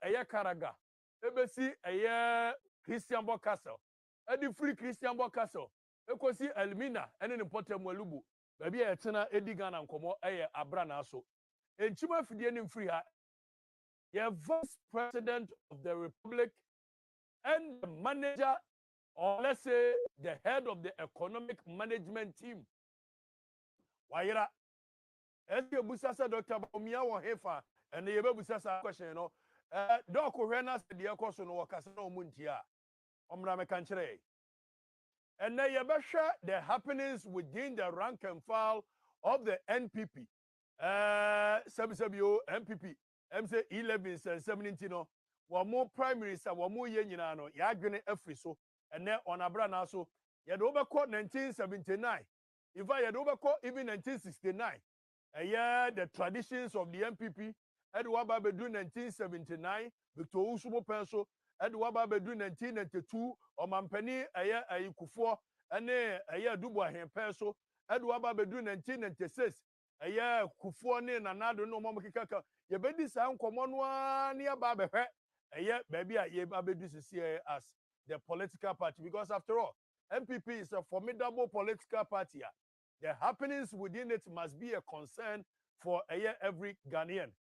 eye Karaga ebesi eye Christian Bo Castle edi free Christian Bo Castle ekosi Elmina ene ne potem walubu baby e tena ediga na nkomo eye abra na so enchima fidie ne free ha ye vice president of the republic and the manager, or let's say the head of the economic management team. Wayra, as you busasa Dr. Bawumia or Hefa, and the busasa question, Doc Rena said the Acoso no Casano Muntia, Omrame Cantre. And then Yabasha, the happenings within the rank and file of the NPP. Sabisabio, MPP, MC 11 and 17. One more primaries and one more yenano, Yagene Efriso, and then on Abrana so, Yad overcaught 1979. If I had overcaught even 1969, a year the traditions of the MPP, Edward Babedu 1979, Victor Usumo Penso, Edward Babedu 1992, or Mampeni, a year a Kufor, and a year Dubois and Penso, Edward Babedu 1996, a year Kufor, and another no Momaka, Yabedi Sound Common one near Babe. Yeah, baby, I do see as the political party because after all, MPP is a formidable political party. The happenings within it must be a concern for every Ghanaian.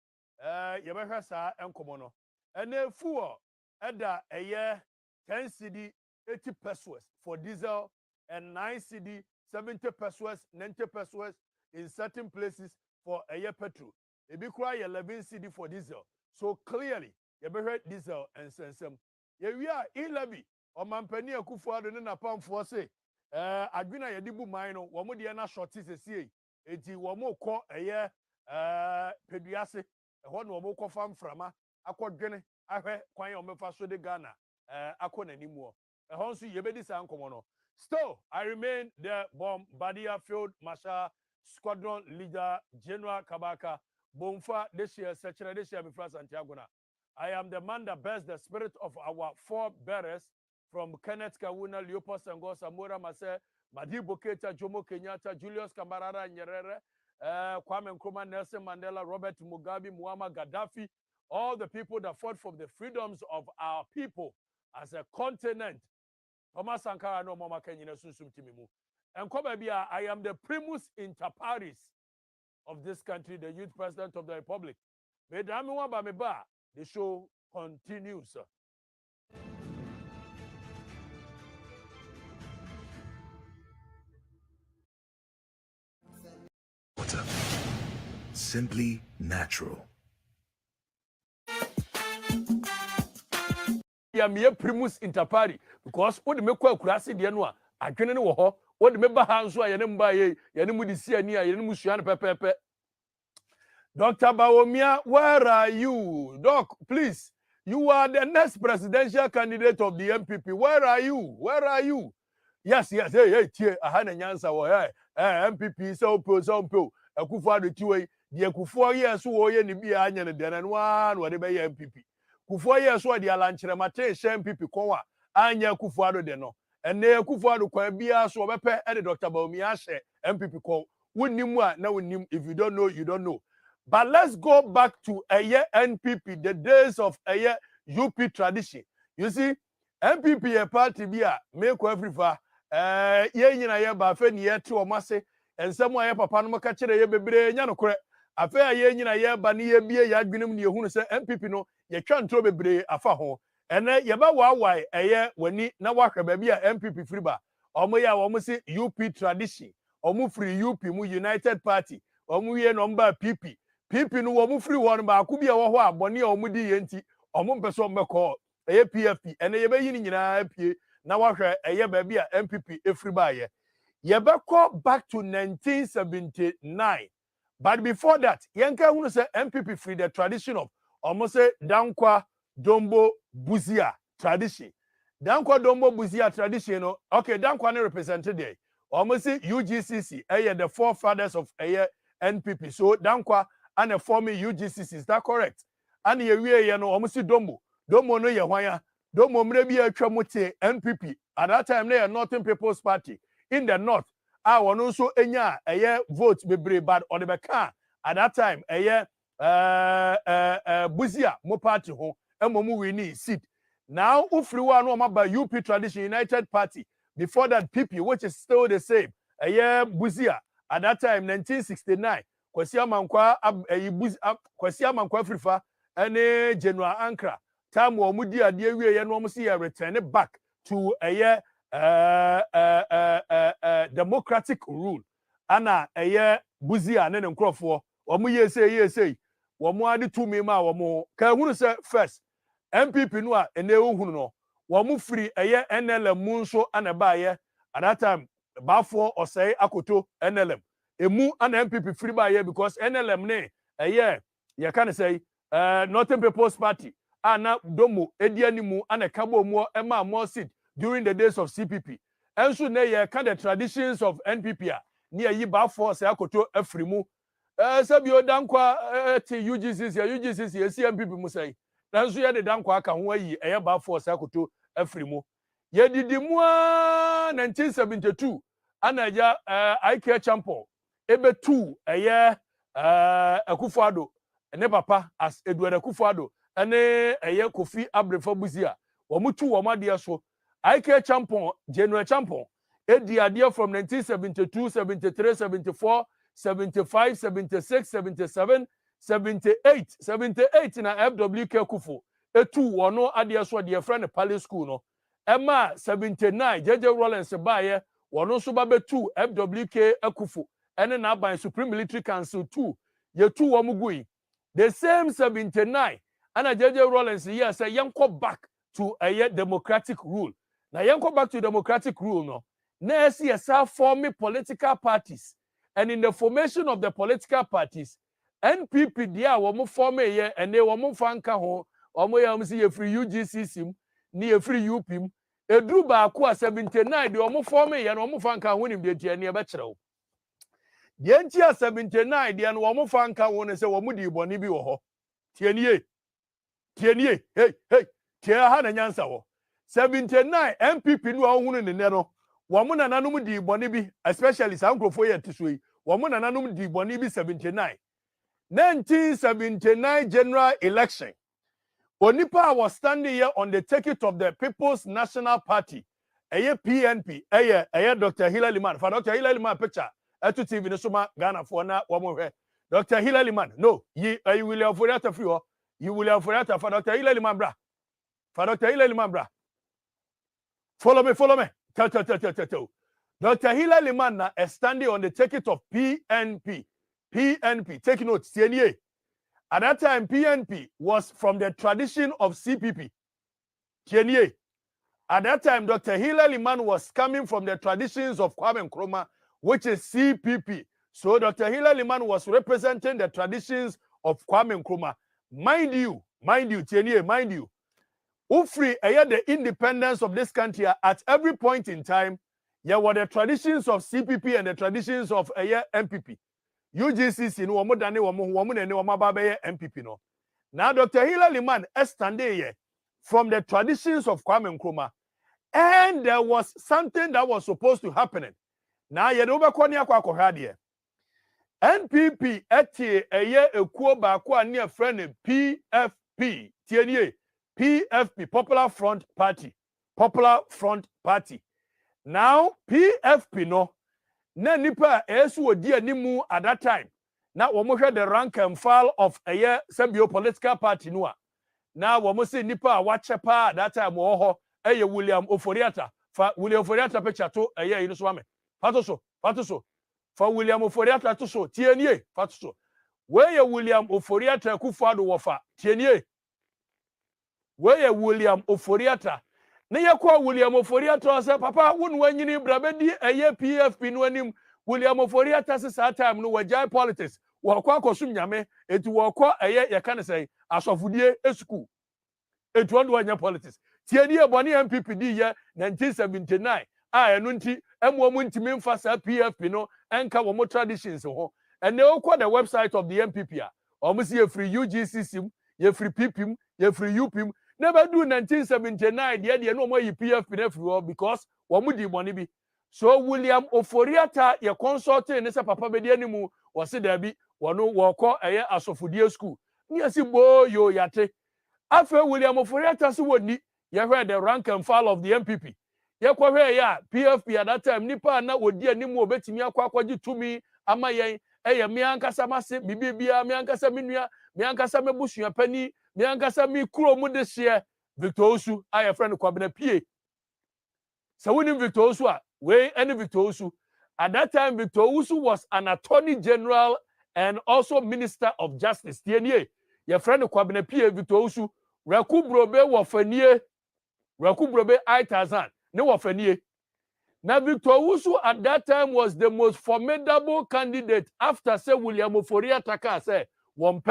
Yabahasa and Komono. And then for a year 10 CD 80 pesos for diesel and 9 CD 70 pesos 90 pesos in certain places for a year petrol. It be quite 11 CD for diesel. So clearly, you be heard diesel and sensem. We are in levy or Mampani Akufuado and a pound for say. Adwina Yadibu Mino, Wamudiana shorties a sea. Eti Wamo call a year Pediase, a one Wamoko farm frama, Aqua Gene, I heard Quay on Mefaso de Ghana, Aquan anymore. A Honsu Yebedis and Comono. Still, I remain the Bombardier Field Marshal Squadron Leader General Kabaka. Bonfa this year, Sechina this year, before Santiago. I am the man that bears the spirit of our forebearers from Kenneth Kawuna, Leopold Senghor, Samora Mase, Madibo Keita, Jomo Kenyatta, Julius Kambarara Nyerere, Kwame Nkrumah, Nelson Mandela, Robert Mugabe, Muammar Gaddafi, all the people that fought for the freedoms of our people as a continent. Thomas Sankara no Mama Kenyina Susum Timimu. And Kobabia, I am the primus inter pares of this country, the youth president of the republic. The show continues. Water. Simply natural. Yeah, me primus inter pares because what the make kurasi de no a adwene ne wo ho what the meba ha nso a ye ne mba ye ne mu disi ani a ye ne mu sua ne pepepe. Dr. Bawumia, where are you? Doc, please. You are the next presidential candidate of the MPP. Where are you? Where are you? Yes. Hey, ahana nyansa wo hey. MPP so po. Akufo-Addo tiwe. The Akufo yes wo ye ne bia anya ne de na wan wo de be MPP. Akufo yes wo de alanchere mate she MPP konwa anya Akufo-Addo de no. Ene Akufo-Addo kwan bia so obepe e de Dr. Bawumia she MPP kon. Wonnim a na wonnim, if you don't know, you don't know. But let's go back to a year NPP, the days of a year UP tradition. You see, MPP a party bia make every far. Ye nyina ye ba fe ni ye to omase ensemo ye papa no ka kire ye bebre nya no kore. Afa ye nyina ye ba ni ye bie ya adwenem ni ehunu se MPP no ye twa ntro bebre afa ho. Ene ye ba wawai eye wani na wahwe ba bia MPP free ba. Omo ya omo se UP tradition. Omo free UP mu United Party. Omo ye number PP. PP no wo mu free one ba ku bia wo ho abone a wo di ye nti omo mpeso mmekọ eye PFP ene ye bayi ni nyina apie na wahwe eye ba bia MPP efri ba ye beko back to 1979. But before that yenka hunu say MPP free the tradition of omo say Dankwa Dombo Buzia tradition. Dankwa Dombo Buzia tradition no okay Dankwa no represented there omo say UGCC eye the forefathers of eye NPP. So Dankwa and a former UGCC, is that correct? And ye no omusi Dombo no ye hwanya Dombo mrebi atwamote NPP at that time they are Northern People's Party in the north I won also enya eye vote bebre bad on the beka at that time eye Buzia mo party ho emomu wini seat. Now ufriwa no maba UP Tradition United Party. Before that PP, which is still the same. A year Buzia at that time 1969. Kwasi Amankwa Kwasi Amankwa Frifa and General Ankra. Time wo mudi ade wie ye no mo see return back to a year democratic rule. Ana a year Buzia ne nkrofo. Omo ye say womo ade to me ma womo ka hunu say first MPP no a ene ohunu no womo free eye NLM mu nso ana ba ye at that time bafo osai akoto NLM emu ana MPP free ba ye because NLM ne eye ye can say Northern People's Party ana domo edi animu ana kabo mu ema more seat during the days of CPP enso ne ye can the traditions of NPP a ne yi bafo osai akoto afrimu sabio dankwa ti UGCC CMPP musai nanso ye de dankwa aka ho ayi eye ba force akoto afrimu ye didimu 1972 anaja IK champion ebe2 eye Akufo-Addo ne papa as Edward Akufo-Addo ene eye Kofi Abrefo Buzia wo mutu wo made so IK champion general champion edi ade from 1972 73 74 75, 76, 77, 78 na FWK Kufu. Etu wono ade so de friend Palace School no. Emma 79 JJ Rollins baye wono so ba betu FWK Akufu. Ene na ban Supreme Military Council 2. Ye tu wo mugui. The same 79 ana JJ Rollins here say yanko back to a democratic rule. Na yanko back to democratic rule no. Na see forming political parties. And in the formation of the political parties, NPP dia wo mo form ye ene wo mo fanka ho wo mo ya mo si ye free UGCC ni ye free UPM edru ba ko 79 de wo mo form ye no mo fanka ho nim de tie ne be kire wo de nti 79 de no wo mo fanka ho ne se wo mo di boni bi wo ho tie nie hey tie ha na nyansa wo 79 NPP no wo hunu ne ne no wo mo nananom di boni bi especially sankrofo ye tisoi womo nananum di boni bi 79 1979 general election onipa was standing here on the ticket of the People's National Party PNP Dr. Hillary Man for Dr. Hillary Man picture etu TV ne soma Ghana for na womo hwe Dr. Hillary Man no yi William Foriata free ho yi William Foriata for Dr. Hillary Man bra for Dr. Hillary Man bra follow me tell Dr. Hillary Man is standing on the ticket of PNP. Take note, CNA. At that time, PNP was from the tradition of CPP. CNA. At that time, Dr. Hillary Man was coming from the traditions of Kwame Nkrumah, which is CPP. So Dr. Hillary Man was representing the traditions of Kwame Nkrumah. Mind you, CNA, mind you. Ufri, the independence of this country at every point in time, were the traditions of CPP and the traditions of MPP. UGCC no womo dane womo ne womo babaye MPP no. Now Dr. Hillary Man is standing here from the traditions of Kwame Nkrumah, and there was something that was supposed to happen. Now ye do be kwani akwa de NPP etie ekuo ba ko ani a friend PFP tienie PFP Popular Front Party. Now PFP no na nipa esu odi animu at that time na wo mo hwe the rank and file of sebio political party no a na wo mo se nipa a wache pa at that time wo ho William Oforiata fa William Oforiata picture to yi no so ame fato so fa William Oforiata to so tienie fato so we William Oforiata Akufo-Addo wo fa tienie we William Oforiata ne yakwa William Oforiata say papa wonu wanyini brabedi PFP no anim William Oforiata se sa time no wajai politics wo kwa akosum nyame etu wo kwa ye kan say asofudie esku etu ondo anya politics tie die boni MPP di ye 1979 eno nti emuomu ntimi mfa sa PFP no enka wo mo traditions ho ene okwa the website of the MPP a omo se ye free UGCC ye free PPM ye free UPM never do 1979 the no more PFP everywhere because wamudi money be so William Oforiata ye consulting ne se papa be de animu wose da bi wono woko asofudie school ni asi bo yo yate After William Oforiata so woni ye heard the rank and file of the MPP. Ye kwa hwe ya PFP at that time nipa na odi animu obetimi akwaji tumi ama yen eye me ankasa mase bibia me ankasa menua me ankasa mebusua pani me ankasa mi kuro mu de hye Victor Osu aye friend Kwabena Pie. So winning Victor Osu we any Victor Osu at that time Victor Osu was an attorney general and also minister of justice. Tienie your friend Kwabena Pie Victor Osu Rakubrobe wofanie Rakubrobe 8000 ne wofanie. Now Victor Osu at that time was the most formidable candidate after say William Oforiata ka say one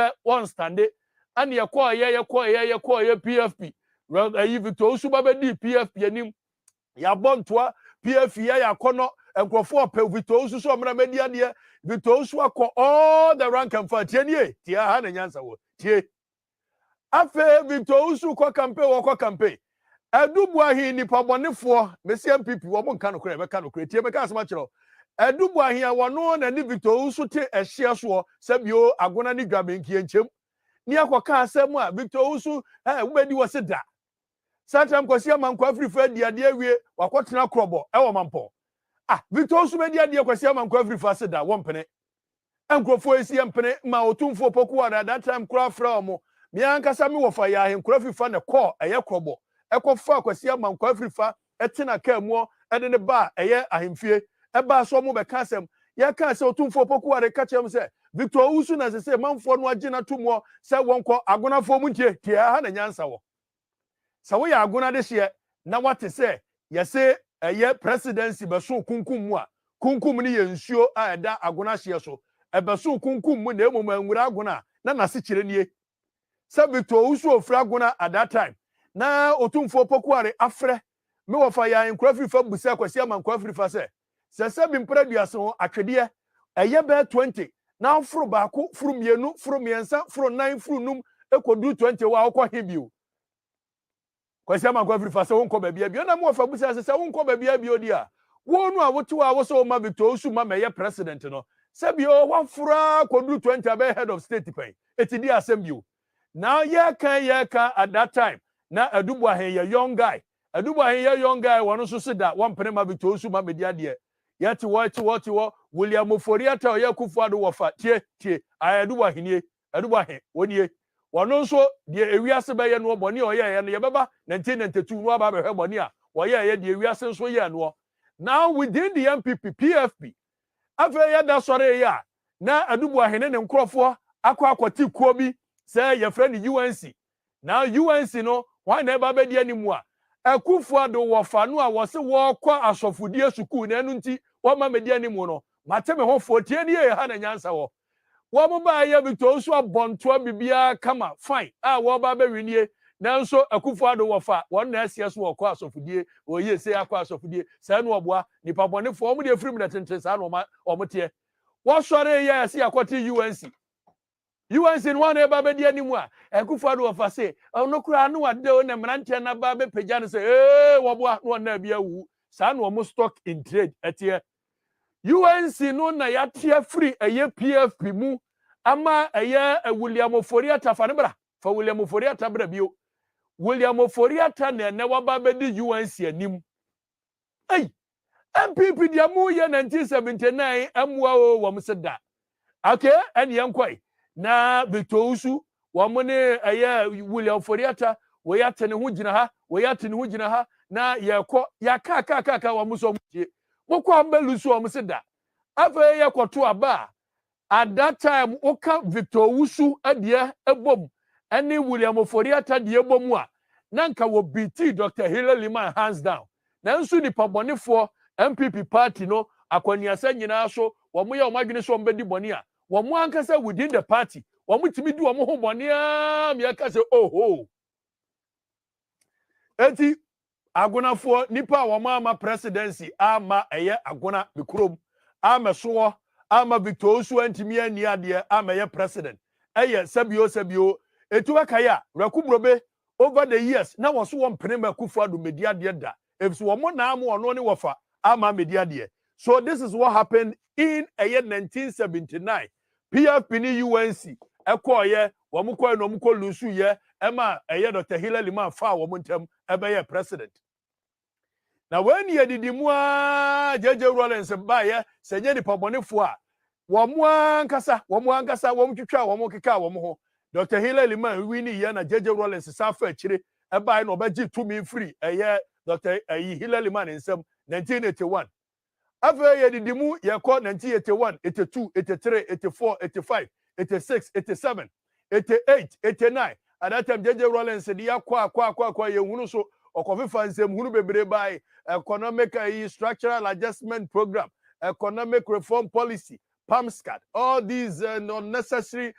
stand it and ye PFP. Victor Osu babedi PFP anim ya bontoa PFP ya kono enkrofo pe Victor Osu so mra media de Victor Osu akọ all the rank and file tie ha na nyansa wo tie afa Victor Osu ko campaign Edubuahi ni pabonefo mesi MPP wo mo nka no kure be ka no kure tie be ka asema kiro Edubuahi a wono na ni Victor Osu te ehye so sabio agona ni dwamenkie nchem ni akoka asem a Victor Osu wobedi wo se da satam kwasi amankwa afrifa diade awie wakotena krobo wo mampo Victor Osu be diade kwasi amankwa afrifa se da wo mpene enkrofo esi mpene ma otumfo poku at that time kura fra omo mi ankasa mi wo fa ya henkura fifa ne call eye krobo ekofa kwasi amankwa afrifa etena ka mu ede ne ba eye ahemfie eba so mo be kasem ya ka se otumfo poku are ka chem se Victor Osu na se manfo no agina tumo se wonko agonafo mu ntie tie ha na nyansa wo sa wo ya agona de hye na wate se ye se eye presidency be so kunkum mu a kunkum ni ye nsuo a eda agona hye so ebe so kunkum mu na emom anwura agona na nase kire nie se Victor Osu ofra agona at that time na otumfo pokuare afre me wo fa ya enkrafri fa busa kwasi amankwa afrifa se bi mparaduase ho atwede eye be 20 na furu baako furu mienu furu miensa furu 9 furu num ekodu 20 wa akọ hebio kwasi amankwa afrifa se wonko ba bia na me wo fa busa se wonko ba bia odi a wonu a wotu a wo so ma Victor Osu ma meye president no se bio wa fura kodu 20 abe head of state pen etidi asem bio now ye kan at that time na Edubuahi ye young guy wono so da one pene ma Victor Osu ma media de yet what William Oforiata o Yakufuado wo fa tie Edubuahi nie Edubuahi wonie wono so de ewiase be ye no boni o ye no ye beba 1992 no aba be boni a wo ye de ewiase so ye no now within the MPP PFP afa ye da sore ya na Edubuahi ne nkrofo akwati kuo bi say your friend UNC now UNC no why never be di animu a Akufuado wo fa no a wo se wo kwa asofudie sukuu na enu nti wo ma medi animu no mate me ho fotie ni ye ha na nyansa wo mo ba ye Victor Osu abonto bibia kama fine wo ba be winie nanso Akufuado wo fa won na asias wo kwa asofudie wo ye se akwa asofudie sa no oboa nipa bonefo mo de firim na tenten sa no o mote wo sore ye asi akwati UNC one eba be di animu a Akufuado wo fa se no kura no wade o na mrantie na ba be pagya no se wo boa no na bia wu sa no mo stock in trade etie UNC no na ya tie free eye PFP mu ama eye William Oforiata fa ne bra fa William Oforiata bra bio William Oforiata na wa ba be di UNC anim MPP dia mu ye 1979 amwa o wo mseda okay en yenkoi na Victor Osu wamone aya William Oforiata we yate ne ho gina ha na yekọ ya ka wamuso mutie mokọ ambelusu omseda afa yekoto aba at that time oka Victor Osu adie ebom ene William Oforiata die ebom a nanka wo BT Dr. Hillary Liman hands down na nsu ni pabonefo MPP party no akwaniasa nyina so womo ye omadwene so ombedi boni a womo ankasa within the party womo timi di womo ho boni a me aka se oho enti agonafo nipa womo ama presidency ama eye agona bikurom ama so ama Victor Osu antimi ani ade ama ye president eye sabio etu akaya rakubrobe over the years na woso wo mpene ma Akufuado media de da if so womo na ama ono ne wofa ama media de so this is what happened in a year 1979 PFP ni UNC ekoye womuko no muko lusu ye Emma Dr. Hillary Man fa wo montem ebe president. Na when ye didi mu a JJ Rollins ba ye senye di pabonefo a wo mo ankasa wo twitwa wo mo keka wo mo ho Dr. Hillary Man wini ye na JJ Rollins sa fa akire eba na obaji tumi free Dr. Hillary Man nsem 1981 Ave ye didi mu ye ko 1981 82 83 84 85 86 87 88 89 at that time JJ Rollins said ya kwa ye hunu so okofifa nsem hunu bebre bai economic structural adjustment program economic reform policy PAMSCAD all these unnecessary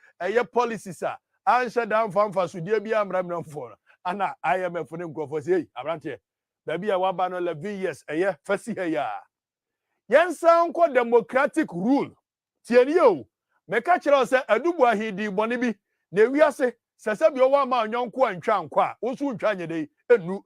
policies are answer down for so dia bia amram for ana IMF ne nkrofo say abrante da bia wa ba no 11 years fasi ya yensan ko democratic rule tieni o meka kire se adubu ahidi bone bi na wiase sese bi owa ma nyonko antwa nkwa osu ntwa nyede enu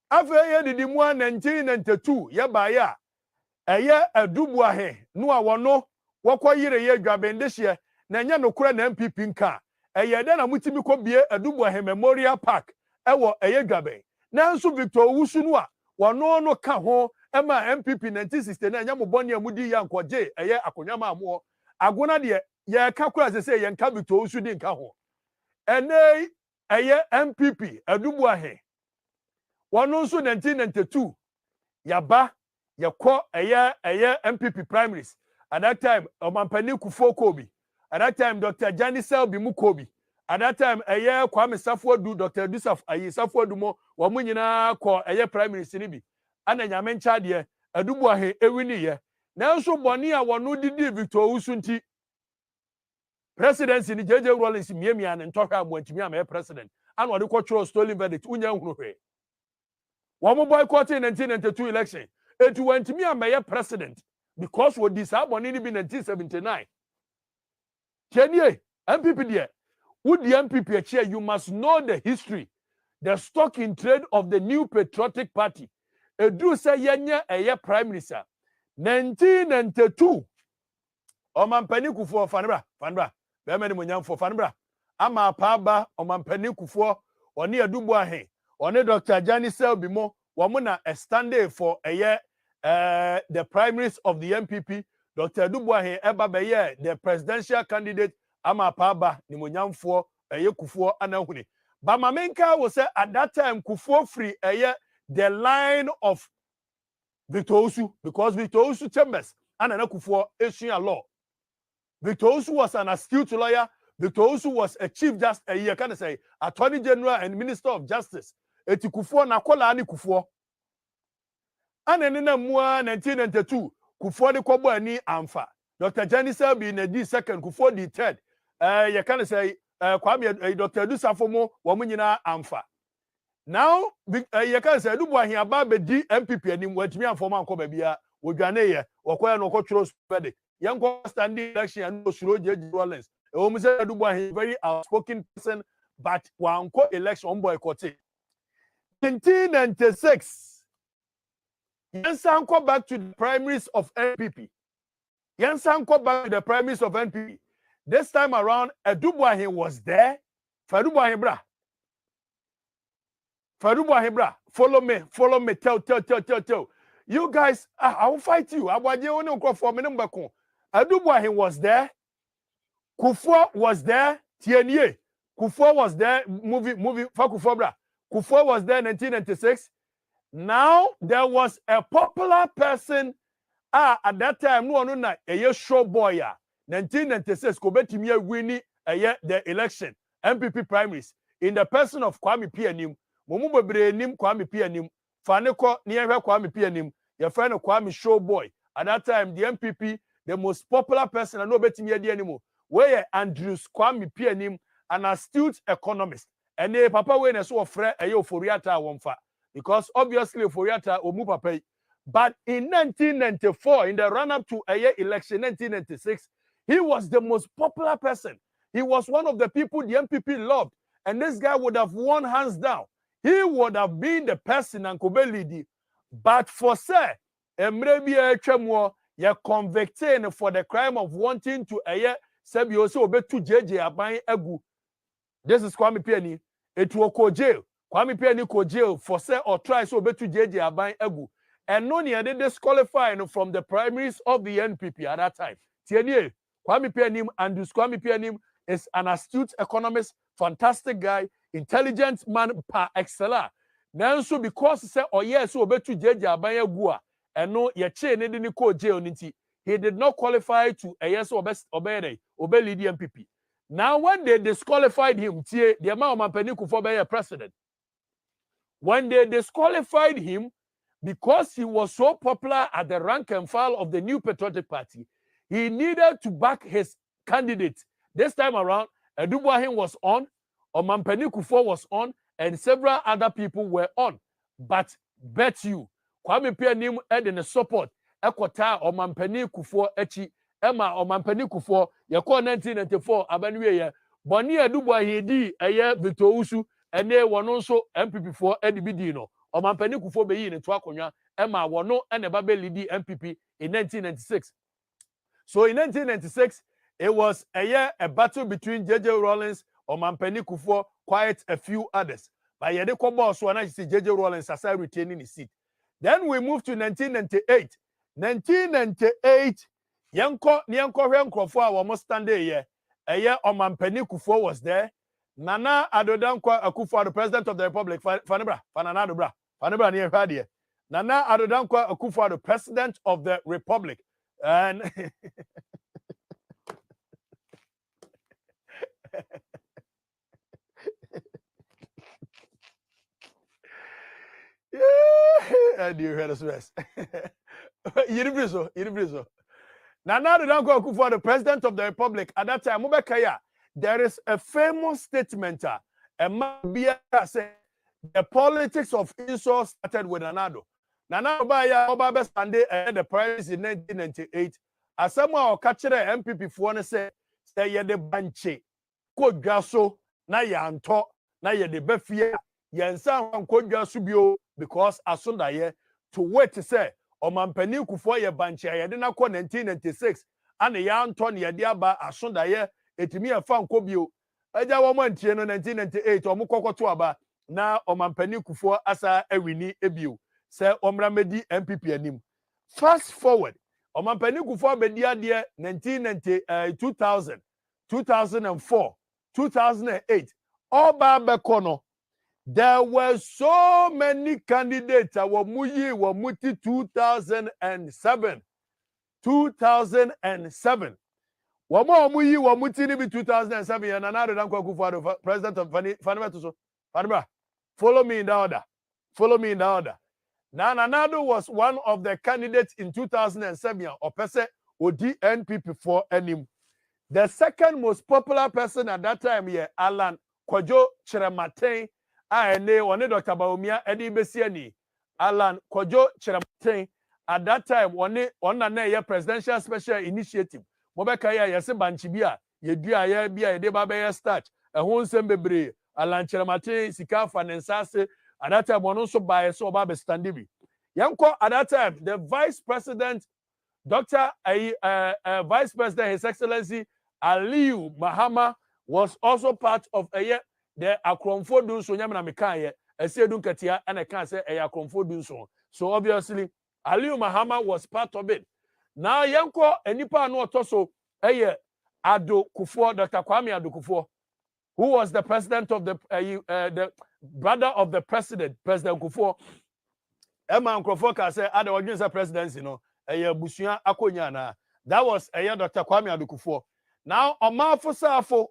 afa ye didi mu 1992 ye ba ya adubu ahe no a wono wokoyire ye dwabendehye na nya nokura na MPP nka de na mutimi ko bie adubu ahe memorial park ewo dwaben nanso Victor Owusu no a wono no ka ho ema MPP 1969 nya moboni amudi ya nkoje akonyama amo agona de ye ka kura sese ye nka Victor Owusu di nka ho ene MPP adubu ahe wono nso 1992 yaba yako MPP primaries at that time Omampani Kufuor Kobi at that time Dr. Jani Selby Mukobi at that time Kwame Safodu Dr. Dusaf Safodu mo wo mu nyina ko primaries ni bi ana nyame ncha de adubu ahe ewini ye nanso boni a wono didi Victor Owusu nti presidency ni JJ Rollins miemia ne ntɔhwa amwantimi am president ana ɔde kɔtworo stolen verdict unya hunu hwe wo mo boycott in 1992 election it went me am president because we disabon in 1979 Kenya MPP there would the MPP chair you must know the history the stock in trade of the New Patriotic Party edu say yenya prime minister 1992 Omampani Kufuor fanbra be mani monyamfo fanbra ama paaba Omampani Kufuor oni adubu ahe oni Dr. Jani Selby mo wamuna a stand for the primaries of the MPP Dr. Dubuahe Ebabeye the presidential candidate ama paba ni monyamfo Kufuor anahuni but mamenka was say at that time Kufuor free the line of Victor Owusu because Victor Owusu Chambers and Kufuor Asian law Victor Owusu was an astute lawyer Victor Owusu was a chief justice can I say attorney general and minister of justice eti Kufuor na kola ani Kufuor anene mua 1992 Kufuor de kobo ani amfa Dr. Jani Selby na di second Kufuor di third you can say Kwame Dr. Dusafomo wo nyina amfa now you can say Dubu ahi aba be di MPP ani watimi amfoma anko ba bia wodwane ye wokoya no kotworo verdict yanko standing election and osuro JJ Rollins e wo say Dubu ahi very outspoken person but wanko election boycott 1996 Yansan go back to the primaries of NPP. Yansan go back to the primaries of NPP. This time around, Adubuahi was there. Fadubuahi bra. Follow me. Tell. You guys, I will fight you. Adubuahi was there. Kufuor was there. Tienye. Kufuor was there. Movie. Kufuor bra. Kufuor was there in 1996. Now there was a popular person at that time no na show boy 1996 ko betimi wini the election MPP primaries in the person of Kwame Pianim momu bebre nim Kwame Pianim fane ko ne yehwe Kwame Pianim your friend Kwame show boy at that time the MPP the most popular person and no betimi ade animo where Andrews Kwame Pianim an astute economist and papa we na so ofre Oforiata wonfa because obviously Oforiata omu papa but in 1994 in the run up to a year election 1996 he was the most popular person. He was one of the people the MPP loved and this guy would have won hands down. He would have been the person and Kobelidi but for say emrebia twemo ye convicted for the crime of wanting to a year sabi also obetu JJ aban agu. This is Kwame Piani it will go jail. Kwame Piani go jail for say or try so betu JJ Aban egu. And no near they disqualifying from the primaries of the NPP at that time. Tienie, Kwame Pianim and Kwame Pianim is an astute economist, fantastic guy, intelligent man par excellence. Now so because say oh yes so betu JJ Aban egu and no ye chain ne didn't go jail niti. He did not qualify to a yes or best obey lead the MPP. Now, when they disqualified him, the amount of Mampeni for be a president. When they disqualified him, because he was so popular at the rank and file of the New Patriotic Party, he needed to back his candidate. This time around, Edubuahin was on, Mampeni Kufuor was on, and several other people were on. But bet you, Kwame Pianim had in the support. Ekota Mampeni Kufuor echi Emma Mampeni Kufuor yako 1994 abanwe ye boni Edubuahin di eye Victor Usu ene wono nso MPP for edibidi no Mampeni Kufuor be yi ne to akonwa Emma wono ene ba be lead MPP in 1996. So in 1996 it was a battle between JJ Rawlings Mampeni Kufuor, quite a few others. But yede ko boss so na see JJ Rawlings as retaining his seat. Then we moved to 1998. 1998, Yanko Renkrofo a womo stand here. Mampeni Kufuor was there. Nana Adodankwa Akufo, the president of the republic. Fanibra near Hadia. Nana Adodankwa Akufo, the president of the republic. And yeah, and you heard us rest. Yiribrizo. Nana Adodankwa Akufo, the president of the republic at that time, Mubekaya, there is a famous statement. Mabia said the politics of insult started with Nanado. Nana Obaya Obabe Sunday the prize in 1998. As someone or catcher MPP for say ye the banche. Code gaso na yanto na ye de befia yensa kodwa subio because asunda ye to wait to say Mampeni Kufuor ye banche ye de na ko 1996 and yanto ne ye de aba asunda ye etimi afa nkobio eja wo mantie no 1998 omukokoto aba na Mampeni Kufuor asa awini ebio say omra medi MPP anim. Fast forward Mampeni Kufuor bedi ade 2000 2004 2008 all babekono there were so many candidates were muti 2007 Wamuyi muti ni 2007 and another Dankwa Kufuor president of Fanibra. Follow me in the order. Now Nanado was one of the candidates in 2007 or person Odi NPP for enim. The second most popular person at that time here, Alan Kojo Cherematen, one Dr. Bawumia Edi Besiani. Alan Kojo Cherematen at that time one a presidential special initiative. Mobeka ya yase banchibia ye dua ya bia ye de ba start ehon nsem bebre Alan Cherematen sika financiase at that time one so buy so ba be stand bi. Yanko at that time the vice president Dr. Vice President His Excellency Aliyu Mahama was also part of the Akromfo Dunso nyamna mekaye esedun katia and I can say Akromfo Dunso. So obviously Aliyu Mahama was part of it. Now yanko enipa no otoso Ado Kufuor, Dr. Kwame Ado Kufuor, who was the president of the brother of the President Kufuor. Emma Nkrofo ka say Ado Ogunsa presidency no busuya akonya na. That was Dr. Kwame Ado Kufuor. Now, Omafo Safo,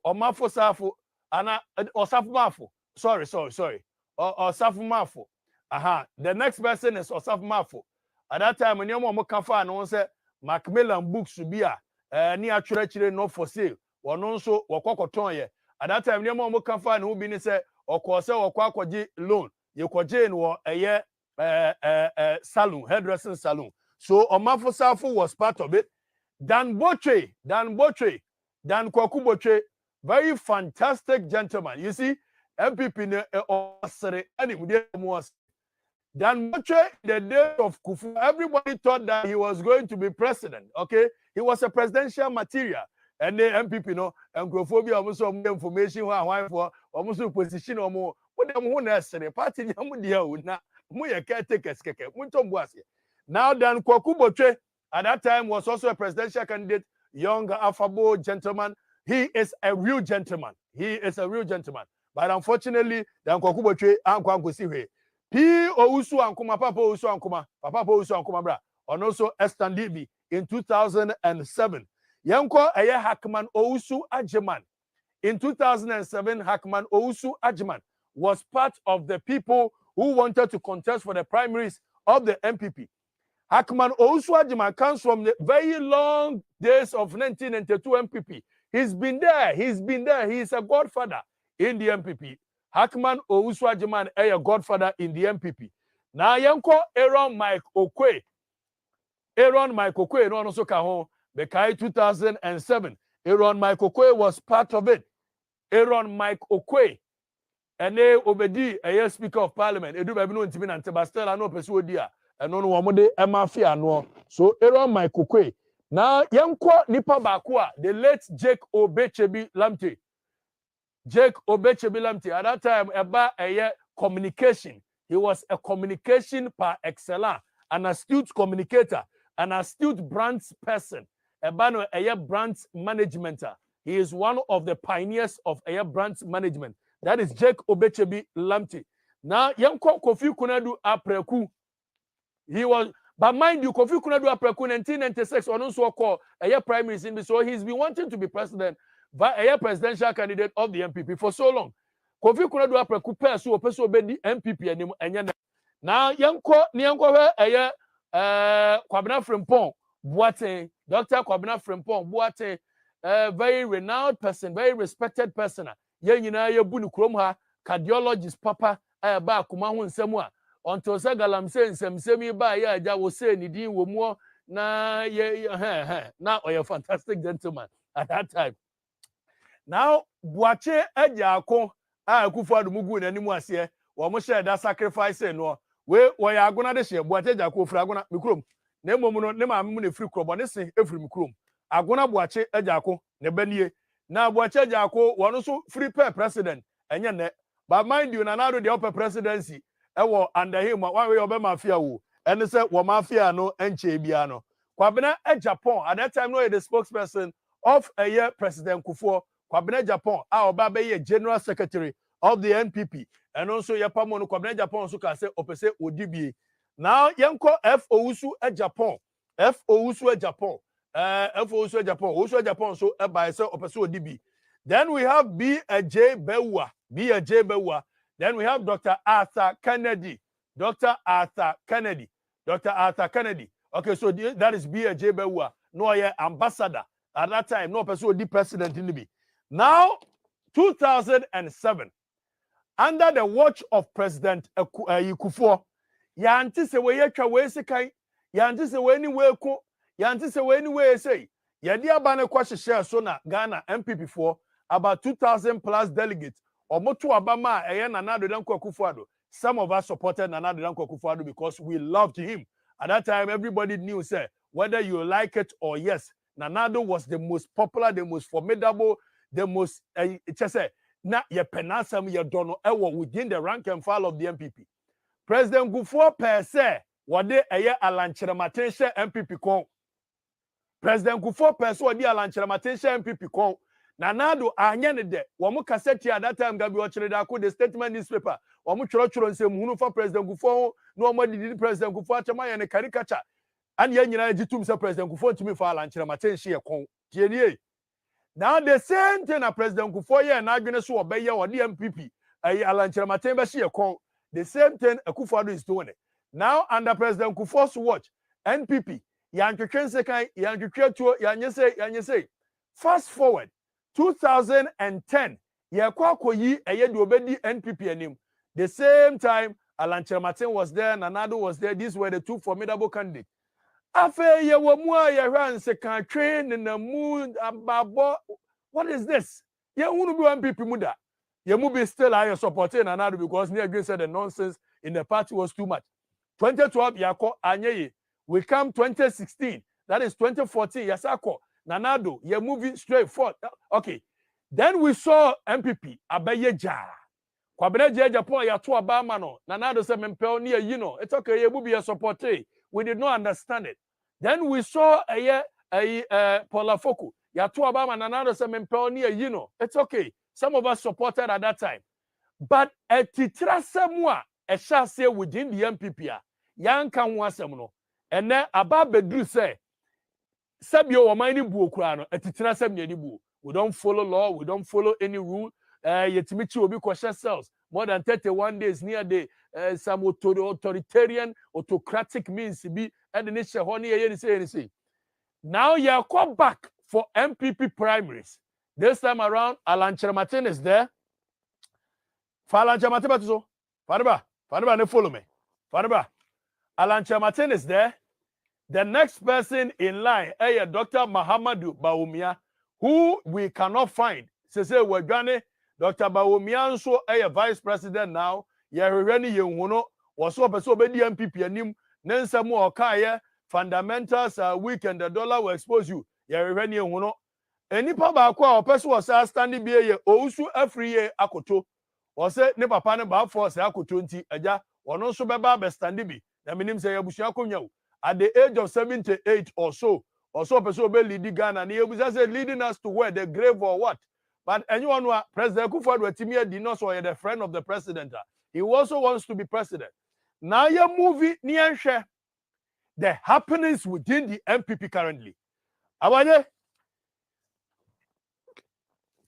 ana Osafo Mafo. Sorry. Osafo Mafo. Aha. The next person is Osafo Mafo. At that time, when you mo kafa no say Macmillan books to be ni atwerechire no for sale. Wono nso wokokoton ye. At that time, when you mo kafa no bi ni say okose okwakoje loan. Ye koje no salon, hairdressing salon. So Omafo Safo was part of it. Dan Kwaku Botwe, very fantastic gentleman. You see, MPP Dan Botwe, the day of Kufu, everybody thought that he was going to be president. Okay, he was a presidential material. and the MPP no engrophobia almost some information why for almost position or more what them who necessary party nyamu dia na mu ye caretakers keke muntom boase. Now then Kwaku Botwe at that time was also a presidential candidate, young affable gentleman. He is a real gentleman. He is a real gentleman. But unfortunately, then Kwaku Botwe ankwa nkosi P Ousu ankuma Papa Ousu ankuma bra. And also Estandibi in 2007. Yanko Eye Hackman Ousu Ajiman. In 2007, Hackman Ousu Ajiman was part of the people who wanted to contest for the primaries of the MPP. Hackman Ousu Ajiman comes from the very long days of 1992 MPP. He's been there. He's a godfather in the MPP. Hackman Ousu Ajiman is a godfather in the MPP. Now, Yanko Aaron Mike Okwe no also kaho Bekai 2007. Aaron Mike Okwe was part of it. Aaron Mike Okwe and Obedi, a speaker of parliament. Edu baby no ntimi na Ntebastela no pesu odia. Eno no wamode emafia no. So Aaron Mike Okwe. Now yanko nipa bakua, the late Jake Obechebi Lamte. At that time about a communication. He was a communication par excellence, an astute communicator, an astute brand person, a brand management. He is one of the pioneers of air brand management. That is Jake Obechebi Lamte. Now, Yanko Kofi Kunadu Apreku. He was, but mind you, Kofi Kunadu Apreku 1996 on also called a prime minister. So he's been wanting to be president, but a presidential candidate of the MPP for so long. Kofi Kunadu Apreku person obedi MPP and now Yanko a Kwabena Frimpong Boateng, Dr. Kwabena Frimpong Boateng, very renowned person, very respected person. Yenina yebunu kromha cardiologist papa ba kuma ho nsemu a onto se galamse nsemi ba ya aja wo se ni din wo mu na na oye fantastic gentleman at that time. Now Boache Ejako Akufo-Addo mugu na nimu ase wo mo share that sacrifice no we ya agona de she Boache Ejako ofri agona mikrom na emom no ne maame mu na free krobo ne se efri mikrom agona Boache Ejako ne banie na Boache Ejako wono so free president enye ne but mind you na do the upper presidency ewo under him one way obe mafia wo ene se wo mafia no enche bia no Kwabena Japan at that time no the spokesperson of a year President Kufuor Kwabena Japan oba be general secretary of the NPP and also yapamo no Kwabena Japan so ka se opese odibie now yenko Ousu Japan Ousu Japan so by se opese odibi. Then we have B.J. Bewa. Then we have Dr. Arthur Kennedy. Okay, so that is B.J. Bewa. No, ambassador at that time. No person the president in the B. Now, 2007, under the watch of President Kufuor, ya antise we yetwa we sekai, ya antise we ni we ko, ya antise we ni we say. Ya di abane kwa share so na Ghana MPP for about 2,000 plus delegates. Omoto Obama Nana Danko Akufo-Addo. Some of us supported Nana Danko Akufo-Addo because we loved him. At that time, everybody knew, sir, whether you like it or yes, Nanado was the most popular, the most formidable, the most na ye penasam ye dono ewo within the rank and file of the MPP. President Kufuor per se, wade alanchiramatense MPP kon. President Kufuor per se wade alanchiramatense MPP kon. Nanado anyane de womu cassette at that time gabi ochredako the statement newspaper womu choro nsem hunu for President Kufuor no omo didi President Kufuor achama ye ne caricature and ye nyina gitum say President Kufuor ntumi fa alanchira matenhye ye kon tienie. Now the same thing na President Kufuor ye na adwene so obeye wo de MPP alanchira maten be ye kon, the same thing Akufo-Addo is doing it. Now under President Kufuor's watch NPP yantwetwen sekan yantwetwetuo yanye say fast forward 2010, Yakwakoyi Eyedi Obedi NPP anim. The same time, Alan Chermatin was there, Nanado was there. These were the two formidable candidates. Afe ye wamua ye ran se kan train in the moon ababo. What is this? Ye wunu be NPP muda. Ye mu be still are supporting Nanado because near green said the nonsense in the party was too much. 2012 Yako Anyeye. We come 2016. That is 2014. Yasako. Nanado, you're moving straight forward. Okay. Then we saw MPP, Abayeja. Kwabena Japan, ya to Obama no. Nanado said, Mempel near, you know, it's okay, you will be a supporter. We did not understand it. Then we saw Paula Foku, ya to Obama, Nanado said, Mempel near, you know, it's okay. Some of us supported at that time. But a titra semwa, a shall say within the MPP, yan can want some no. And then Abba Bedru say, Sabio or mining buokrano, a titra sem bu. We don't follow law, we don't follow any rule. Yetimichi will be cautious cells. More than 31 days near the some authoritarian, autocratic means to be and the nation honey say. Now you are called back for MPP primaries. This time around, Alan Chermatin is there. Alan Chermatin so. Fadaba, ne follow me. Fadaba. Alan Chermatin is there. The next person in line, Dr. Mahamadou Bawumia, who we cannot find. Say we're Ghana. Dr. Bawumia so vice president now. Yereni Yehuno was so be MPP anim. Nensa mu okaye fundamentals are weak and the dollar will expose you. Yereni Yehuno. Enipa ba kwa person was standing be ye ousu every year akoto. Was say ne papa ne ba force akoto nti eja ono so beba be standing bi. Na minim say abusua konyawo. At the age of 78 or so person be lead Ghana and he was leading us to where the grave or what. But anyone who President Kufuor did not say the friend of the president. He also wants to be president. Now you movie near share the happenings within the MPP currently. Awaye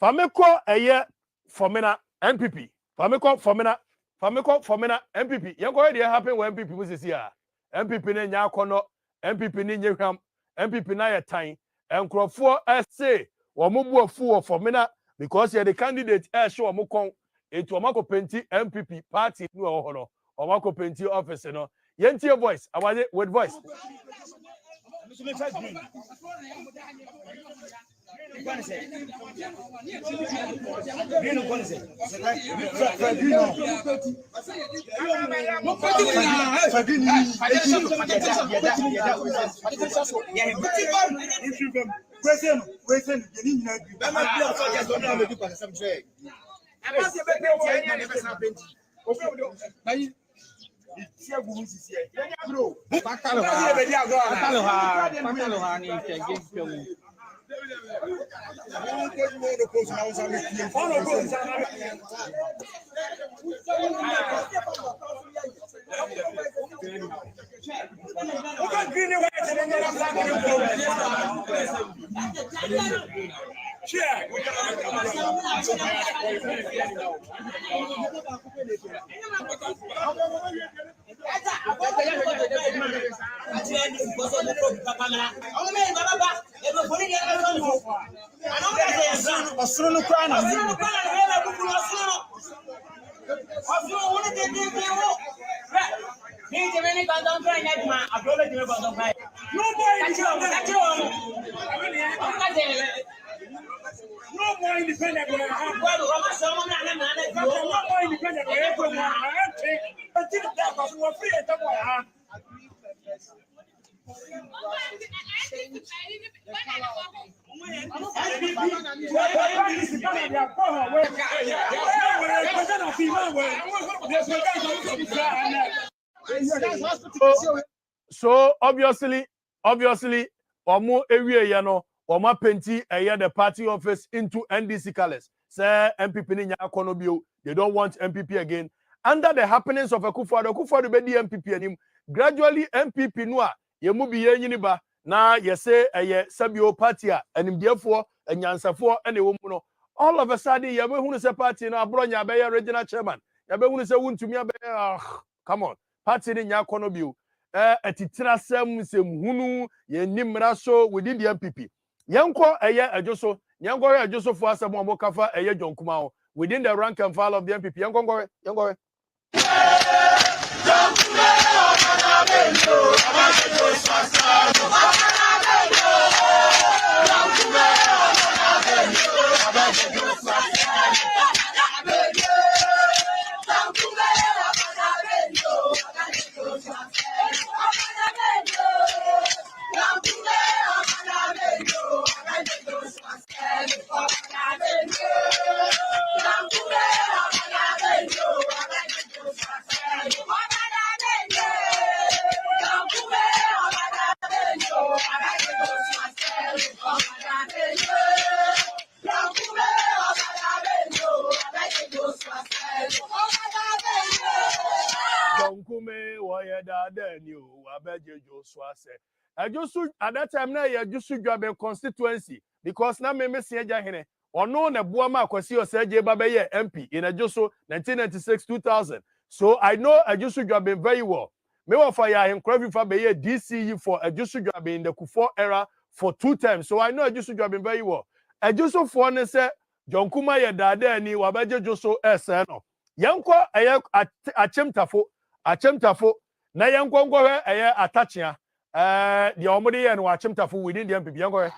Fameko eye Fomena MPP. Fameko Fomena MPP. You go ahead happen when MPP was here. MPP ne nya kono, MPP ne nyehwam, MPP na ye tan. Enkrofo say wo mobu afu Fomena because you're the candidate show mo kon etu omako penti MPP party no ho no omako penti office no yentie voice awaje with voice No more independent. So obviously, omo ewie ye no, omo penti the party office into NDC colors. Say MPP ni nya kono bio. They don't want MPP again. Under the happenings of Akufo-Addo be the MPP anim. Gradually MPP no a ye mu bi ye nyini ba na ye say Sabio party a animdiefo anyansafo ene wo mu no. All of a sudden ye be hunu say party no abronya be regional chairman. Ye be hunu say wuntumi be come on. Party ni nya kono bio. Etitira sem hunu ye nimra so within the MPP. Yanko ajoso yanko ajoso for asem mo kafa jonkuma within the rank and file of the MPP. Yanko Jonkume waya da you wabeje Joshua I just at that time now you just job a constituency because now me see hene or no na buama kwasi or say babaye MP in a Joso 1996-2000. So I know I just job very well. Me wa for ya encourage for be DCE for a just job in the Kufuor era for 2 times. So I know I just job very well. I just for ne say John Kuma ye dada ni wabeje Joso no. Yanko eye achemtafo na yanko ngwe eye atachia the omode ye no achemtafo within the MPP yanko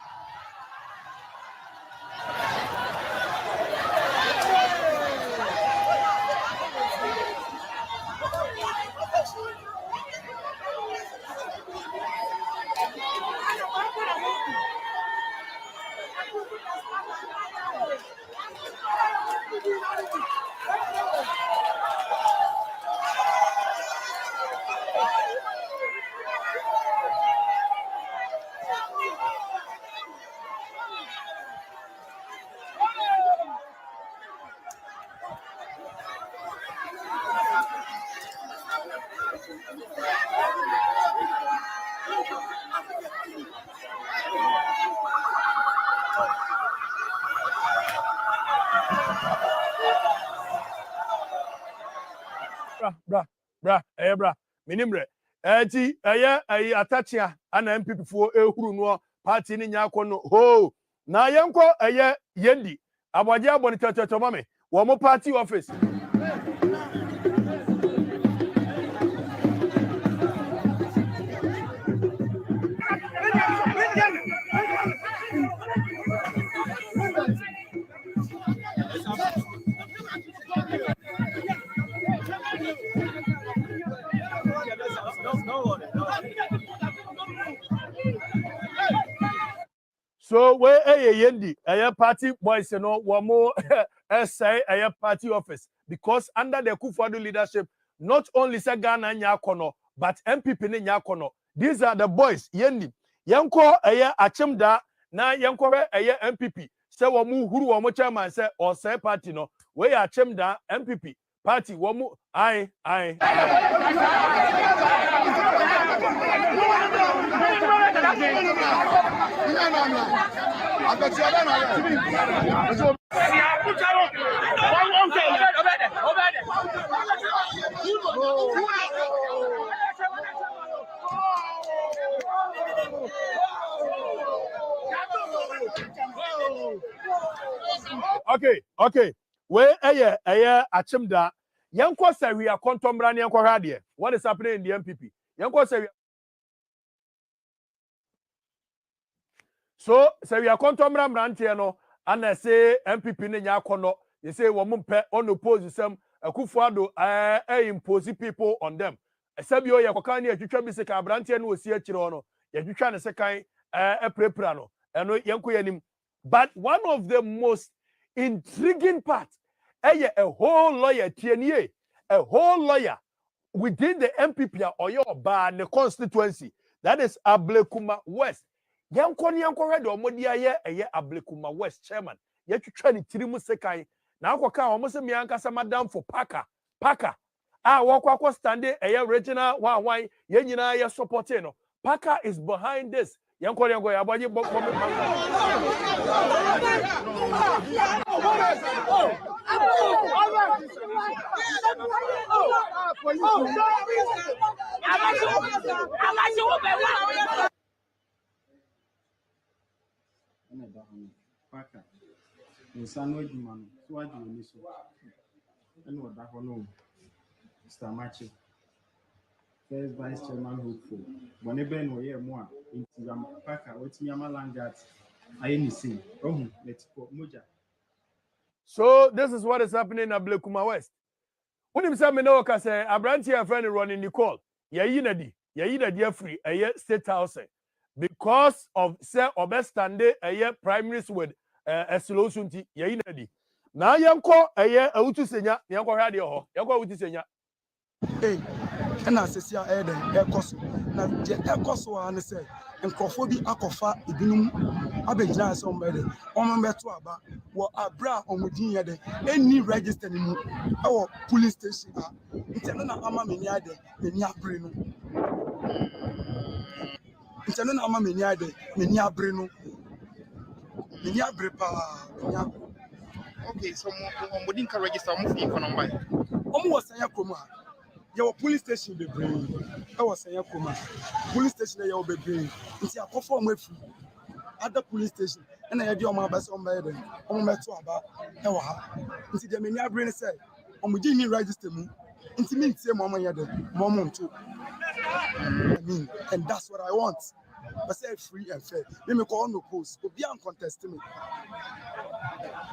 bra minimre eti eye atachia ana MPP fo ehuru no party ni nya akono ho na yenko eye yendi aboje aboni tete mame wo mo party office So where yendi party boys you know wamo say party office because under the Kufuor leadership not only say Ghana nya kono but MPP ni nya kono. These are the boys yendi yanko achimda na yanko MPP say wamu huru wamo chairman say or say party no we achimda MPP party wamu aye Okay. We achimda yanko say we are contemporary yanko radio. What is happening in the MPP? Yanko say so we are contemporary branche no and I say MPP ne nya kono you say wo mpe on oppose some Kufuor impose people on them sabi o yakoka ne atwitwa bi se ka branche no osi akire no yatwitwa ne se kan prepra no eno yanko yanim. But one of the most intriguing part a whole lawyer TNA a whole lawyer within the MPP or your bar the constituency that is Ablekuma West. Yanko ready omodia ye Ablekuma West chairman yatwitwa ne tirimu sekan na akoka omo me ankasa madam for Parker wakwa stand regional wan ye nyina ye support no. Parker is behind this. Yanko yabaji Parker insano jumano so adi oni so eno oda ko no Mr. Machi first vice chairman hopeful bonebe no ye mo a inti Parker wetimi amalangat ayeni say letiko moja. So this is what is happening in Ablekuma West. When him say me no ka say Abranti a friend running Nicole yeyi na di free state house because of say obestande primaries with Esilonsunti yeyi na di na yanko awutu senya yanko hwa de ho yanko awutu senya na sesia eden ekoso na je ekoso an say nkrofo bi akofa ibinum abegyina so mbede ombeto aba wo abra omudin ye de any register ni mu e police station nteno na ama meni ade meni abre no nteno na ama meni ade meni abre no meni abre pa meni abre. Okay, so mo didn't register mo fi for number. Omo was sanya koma. Your police station be brain. I was sanya koma. Police station you be brain. Nti akofo omo afu. Other police station. And I do omo abase omo be dem. Omo meto aba e wa ha. Nti de meni abre ne say omo gi ni register mu. Nti me ntie mo omo ye de. Mo mo nto. I mean, and that's what I want. I say free and fair. Let me call no post. Obi an contest me.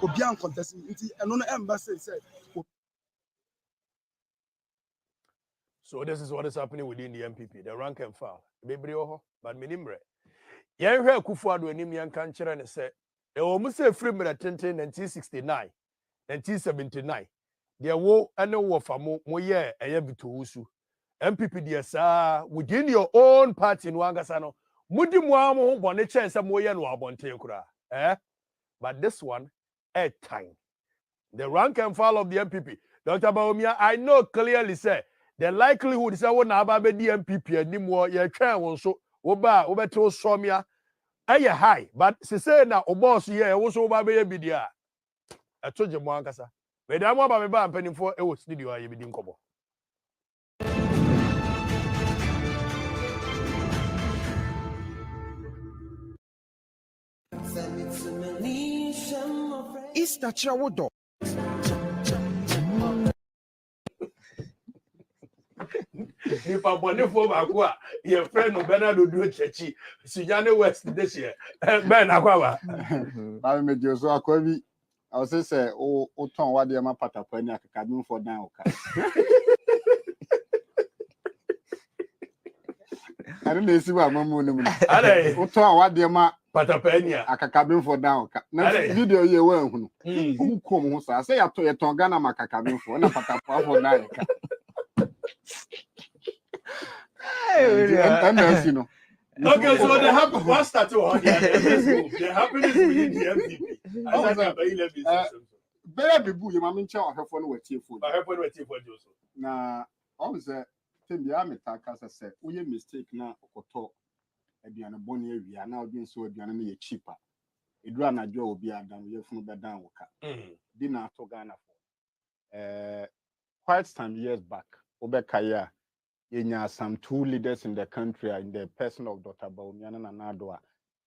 Obi an contest me. Nti eno no embassy say. So this is what is happening within the MPP, the rank and file. Bebrioho, but minimre. Yen hwe Akufo-Addo anim yan kan kire ne se. E wo mu se free me 1969, 1979. There wo ene wo fa mo ye eye bitowusu. MPP there sa within your own party no angasa no. Mudi mo amo bone chance mo ye no abonten kura. But this one time. The rank and file of the MPP. Dr. Bawumia, I know clearly say the likelihood is that when Ababe DMPP anymore, you can also obeto somia aye high, but se say na oboss here also Obabe bidia. I told you more kasa. But I'm about me penny for e was studio aye bidin kobo. Easter chawodo. If I bone for Bakwa, your friend Bernard do chechi, Sujane West this year. Ben Aquaba. I made you so aquavi. I was say, oh, Tom, what the ama patapania cabin for now. I don't see what Mamma. Oh, Tom, what the ama patapania, a cabin for now. Video you were who come who say I told a Tongana maca cabin for a patapa for now. You know. Okay, so they have one statue on the happiness within the MPP. Better be you mammy chow her phone with tea food. I have one with tea for you. Now, obviously, the army as I said, we mistake now or talk at the Bonnie, we are now being so cheaper. It ran a job be done with from the down. Dinner to Ghana for quite some years back, Obekaya. Some two leaders in the country in the person of Dr. Bawumia and Adwa.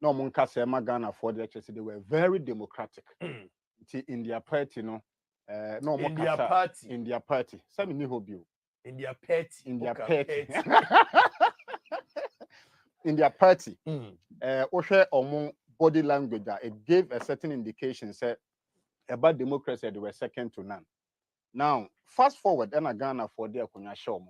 No one can say Ghana for the HSC. They were very democratic in their party, no. No in their party. In their party. Some in Nihobu. In their party. In their party. In their party. Oshe among body language that it gave a certain indication say about democracy they were second to none. Now, fast forward and Ghana for their Kunya show,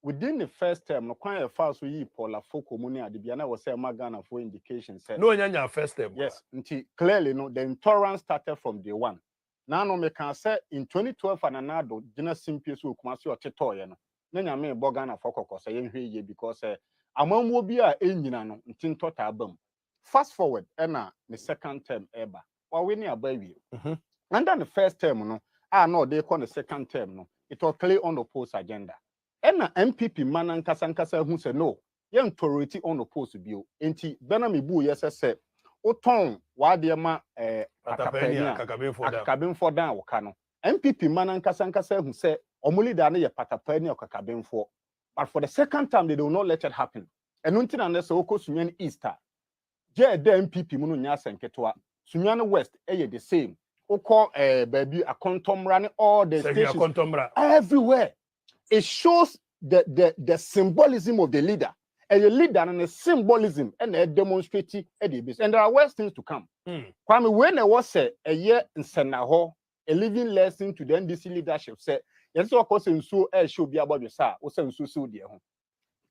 within the first term, no quite a fast we Paula Foko Muni at the Biana was a Ghana for indication said. No, your first term. Yes, until clearly no, the intolerance started from day one. Now no me can say in 2012 and another Jina Simpius who come to Tetoya no. Nanya me Bogana Foko say because among will be a engine until total album. Fast forward, Enna the second term ever. While we near baby. And then the first term no, no, they call the second term no. It was clear on the post agenda. And MPP man Kasankasa who said no, young authority on the post bill. Enti Benami Bu yes said, O Tom, why dear ma Kakabin for down Kano. MPP man Kasankasa who said, Omuli Dana Patapania or Kakabin for. But for the second time, they do not let it happen. And until unless Oko Sumian Easter, J. the MPP Mununyas and Ketua, Sumiana West, the same. Oko baby a contom running all the stations everywhere. It shows the symbolism of the leader. And the leader and the symbolism and a demonstrating edibis. And there are worse things to come. Kwame, when there was a year in Senaho, a living lesson to the NDC leadership said, yes, of course, and so should be about your sir, or so dear.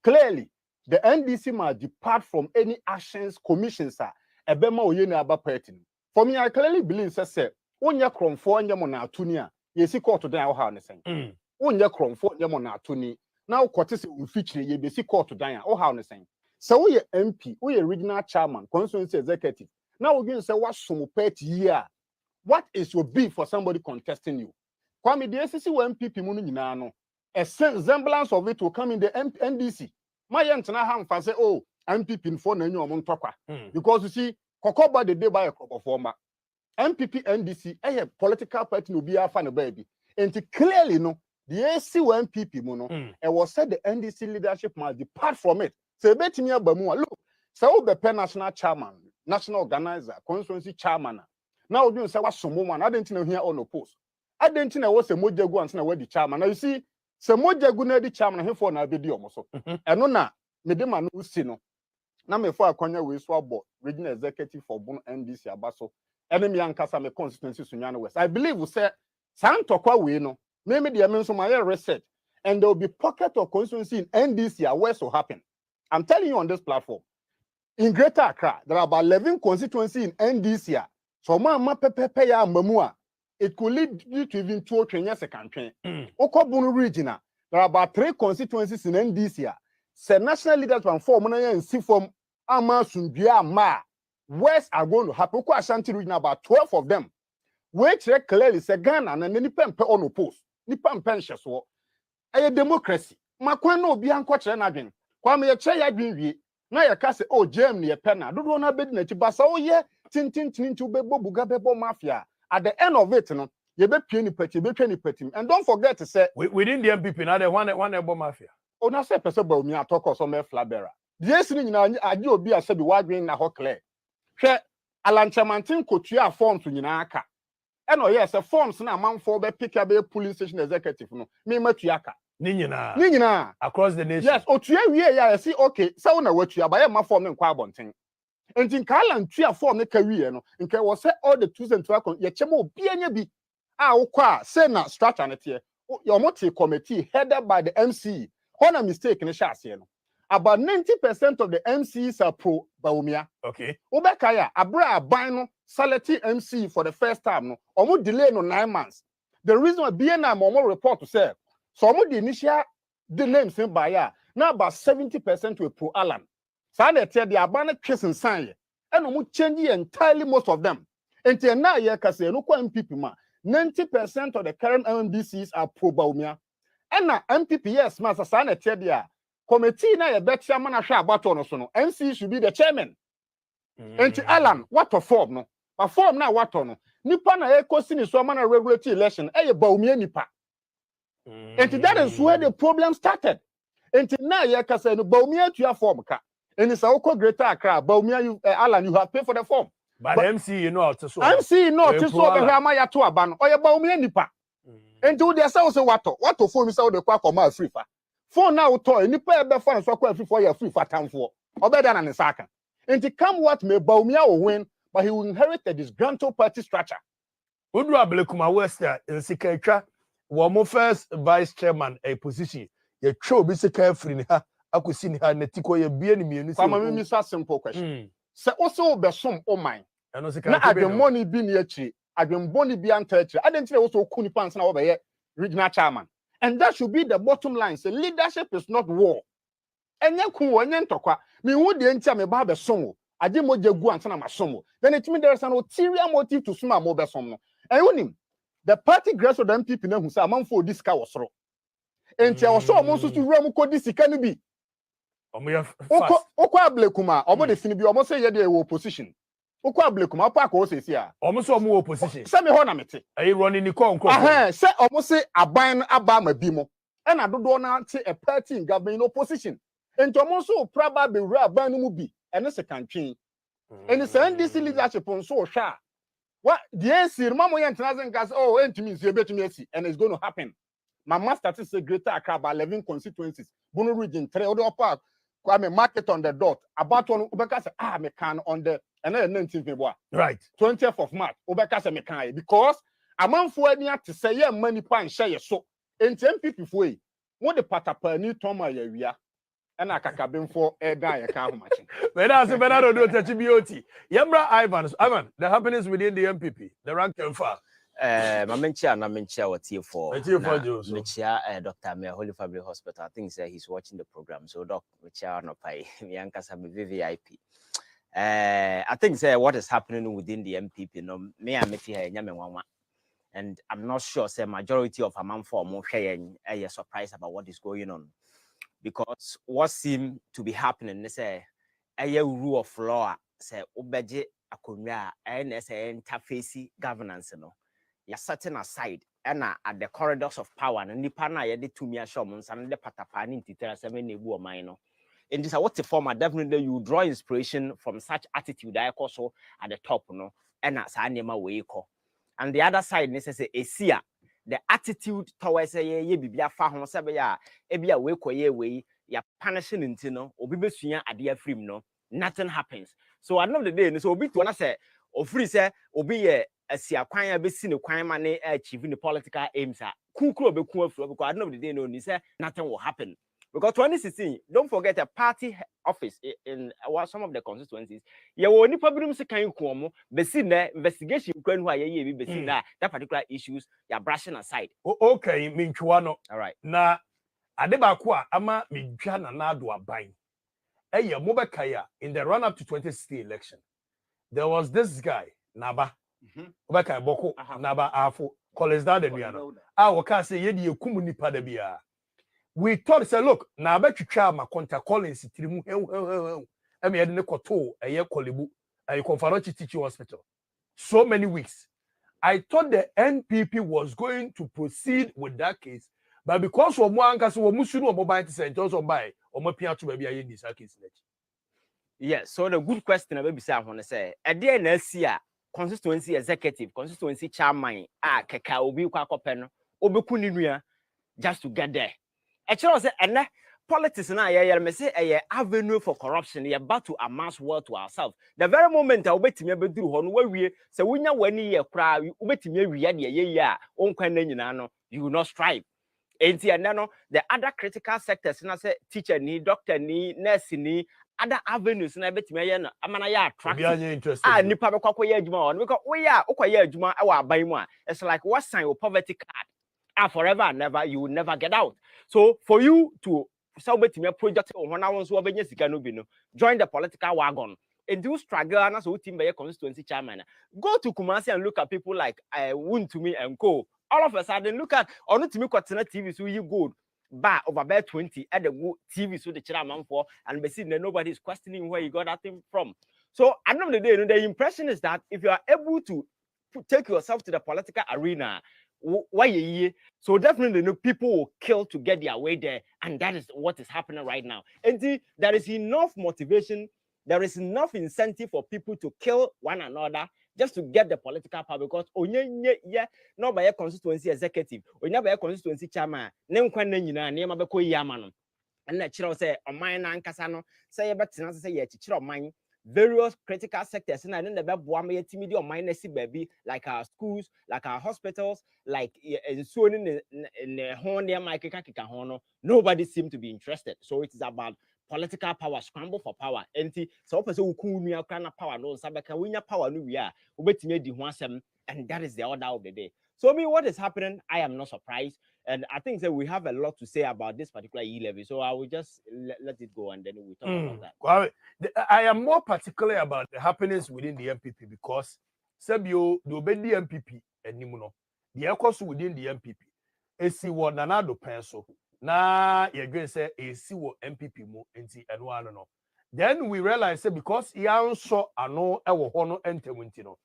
Clearly, the NDC must depart from any actions, commissions, a bema or about party. For me, I clearly believe, sir, when you're crom for your monatunia, you see court to die or harness. When you're crom for your monatuni, now, Cortis will feature ye basic court to die or harnessing. So we MP, we regional chairman, constituency executive. Now we're going to say what some pet year. What is your beef for somebody contesting you? Kwame, the SCC MPP munu nyina no. A semblance of it will come in the NDC. My antena ham fa say, oh, MPP for na nyo tokwa. Because you see, kokoba the day by a crop of former. MPP NDC, a political party no be a fan of baby. And clearly no, the AC MPP mono, it was said the NDC leadership must depart from it. Say bet me abamua. Look, so be national chairman, national organizer, constituency chairman. Now you say what some woman, I didn't know here on the post. I didn't know what the mojagu and where the chairman. Now you see, some mojagu na the chairman here for na video also. And no na, me de man see no. Na me for akonya we swap board, regional executive for Bon NDC abaso. Enemy ankasa me constituency Sunyana West. I believe we say Santokwa we no. Maybe the amount of my research, and there will be pocket of constituency in NDC where so happen. I'm telling you on this platform. In Greater Accra, there are about 11 constituencies in NDC. So ma pepe ya mamua. It could lead you to even 2 train second train. Okobunu regional, there are about 3 constituencies in NDC. Say national leaders from form and see from Ama Sundia Ma. West are going to happen. Oko Ashanti region about 12 of them. Which clearly say Ghana and any pen on the post. Nipa pension so. A democracy. Makwan no bi ankwokyere na dwen. Kwame ye che ya dwen wie. Na ye ka se oh Germany ye pen na. Dodo na bedi na chi ba sa oh ye tintin nchu bebo buga bebo mafia. At the end of it no, ye be pie ni pati, be twa ni pati. And don't forget to say within the MPP now the one ebo mafia. O na say pese Bawumia talk so me flabera. Yes ni nyina age obi asabi wadwen na ho clear. Hwe alanchamantin kotua forms nyina aka. Eno yes, a forms na manfo be pick up a police station executive no. Me matuaka. Ni nyina across the nation. Yes, otua wie ya see okay, say na watua ba ye ma form nkwa abonten. Enti kala ntua form ne ka wie no. Nke wo say all the tools and twa ye chema obi anya bi. A wokwa say na structure ne te. Your multi committee headed by the MC. What a mistake in the shase no. About 90% of the MCs are pro Bawumia. Okay. Obekaya, abra abino salary MC for the first time no. Omo delay no 9 months. The reason why BNM omo report to say so omo the initial the names in by now about 70% were pro Alan. So they tell the abana case and sign and omo change entirely most of them. Until now ye ka say no kwa MPP ma 90% of the current MDCs are pro Bawumia. And now MPP yes master sana tell the committee na ye bet chairman ahwe abato no so no MC should be the chairman. Enti Alan what to form no but form na what no nipa na e kosi ni so man regulatory election e ye Bawumia nipa. Enti that is where the problem started. Enti na ye ka say no Bawumia tua form ka. Eni sa ukọ Greater Accra Bawumia you Alan you have paid for the form. But MC you know to so MC no to so be hwa ma ya to aba no oye Bawumia nipa. Enti wo dey say what to form say wo dey kwa koma free fa. Phone now toy nipa e be fa so kwa free for ya free fa tamfo. Obeda na ne saka. Enti come what may Bawumia will win, but he will inherit the disgruntled party structure. Udru Abelekuma Wester in Siketwa, wo first vice chairman a position. Ye tro bi sika free ni ha akosi ni ha netiko ye bie ni mienu. Kwama me so simple question. Se also be som o man. Eno sika na adwen money bi ni akiri, adwen boni bi anta akiri. Adentine wo so kuni pants na wo be ye regional chairman. And that should be the bottom line. So leadership is not war. Enye ku onye ntokwa. Me hu de ntia me ba be somo. Ade mo jagu ansa na masomo. Then it means there is an ulterior motive to suma mo be somo. And unim the party grass of the MPP na hu say amanfo disika wosoro. Entia wo so mo so to wura mu ko disika no bi. Omo ya okọ Abelekuma omo de fini bi omo say ye de opposition. Okọ Abelekuma pa ko say sia. Omo so omo opposition. Say me ho na mete. Ayi running ni konko. Say omo say aban aba ma bi mo. E na dodo na te a party in government in opposition. Enti omo so praba be wura aban no mu bi. Ene se kantwen. Eni se NDC leadership on so hwa. What the ANC mamo ye ntena gas oh entimi nsi ebetumi asi and it's going to happen. My master to say Greater Accra about 11 constituencies. Bunu region 3 other park. Kwame market on the dot. About one Ubeka say me can on the and then 19th February. Right. 20th of March. Ubeka say me can because a man for any to say yeah money pan share so. In MPP for what the patapani toma ya and I can for a guy a car matching. But that's a better do touch BOT. Yembra Ivan, the happenings within the MPP, the rank and file. Mamenchia na menchia what here for Joso. Mechia Dr. Mayor Holy Family Hospital. I think he's watching the program. So doc Mechia no pay me ankasa me VVIP. I think what is happening within the MPP no me I met here nyame nwanwa. And I'm not sure say majority of a man for more a surprise about what is going on. Because what seemed to be happening they say a rule of law say obeje akonya and interface governance no. You're setting aside and at the corridors of power and nipa na ye de tumi ashomo and the patapani titera 7 nebu minor. In this what the former definitely you draw inspiration from such attitude I also at the top no and as anima way ko. And the other side necessary esia the attitude towards ye bibia fa ho se be ya e bia we koye we ya punishing intino obi besua ade afrim no nothing happens. So at the end of the day so obi to na say ofri say obi ye asia kwan ya besi ne kwan ma ne achieve the political aims a kukuro be ku afro because at the end of the day no ni say nothing will happen. Because 2016, don't forget a party office in some of the constituencies. You will only problem se kan ko besi na investigation kwan hu aye be besi na that particular issues you are brushing aside. Okay, minchwa no. All right. Na ade ba ko a ama midwa na na do aban. Eye mobekaya in the run up to 2016 election. There was this guy, Naba. Obeka Boko, Naba Afo, Collins Dad and Riano. I can say yedi ekumu nipa da bia. We thought say look, na abetwitwa ma contact Collins tirimu emi yede ne koto eye kolebu ayi Confarachi Teaching Hospital. So many weeks. I thought the NPP was going to proceed with that case, but because of one case we musunu mobile St. Johnson by or mapia to baby ayi this case. Yes, so the good question I be say I want to say, a day na sia constituency executive, constituency chairman, keka obi kwa kopeno, obi kuni nua just to get there. Actually say and politics na ye me say a avenue for corruption, ye about to amass wealth to ourselves. The very moment I obetimi abeduru ho no wawie say wonya wani ye kra obetimi awie de ye a onkwan na nyina no you will not strive. Enti and no the other critical sectors na say teacher ni, doctor ni, nurse ni other avenues na betimi aye no amana ya attractive nipa be kwakọ ye adwuma on because we ya okoye adwuma e wa aban mu a it's like what sign your poverty card forever and never you will never get out. So for you to betimi project on na won so obenya sika no bi no join the political wagon and do struggle and so team be constituency chairman go to Kumasi and look at people like Wuntumi and Co. All of a sudden look at onutumi kwatena TV so you good bar over about 20 at the TV so the chairman for and be seen that nobody is questioning where you got that thing from. So at the end of the day, the impression is that if you are able to take yourself to the political arena, why you so definitely people will kill to get their way there, and that is what is happening right now. And see, there is enough motivation, there is enough incentive for people to kill one another just to get the political power because no by a constituency executive, or by a constituency chairman, name kwan nyina name abeko yama no. And na chiro say on mine na nkasa no say betina say ye chiro man various critical sectors and then the beboa me timidi on mine si baby like our schools, like our hospitals, like so in the horn near my kika hono. Nobody seemed to be interested. So it is about political power, scramble for power. And so person who cool me power no sabeka win power no we are ubetime di ho asem, and that is the order of the day. So I mean what is happening, I am not surprised. And I think that we have a lot to say about this particular E-levy. So I will just let it go and then we'll talk about that. I am more particular about the happenings within the MPP because Sebio, the obedi MPP and Nimuno, the echoes within the MPP. AC what Nanado pencil. Na you're going to say AC what MPP mo enti and one no. Then we realize that because he also ano ewo hono ente wintino.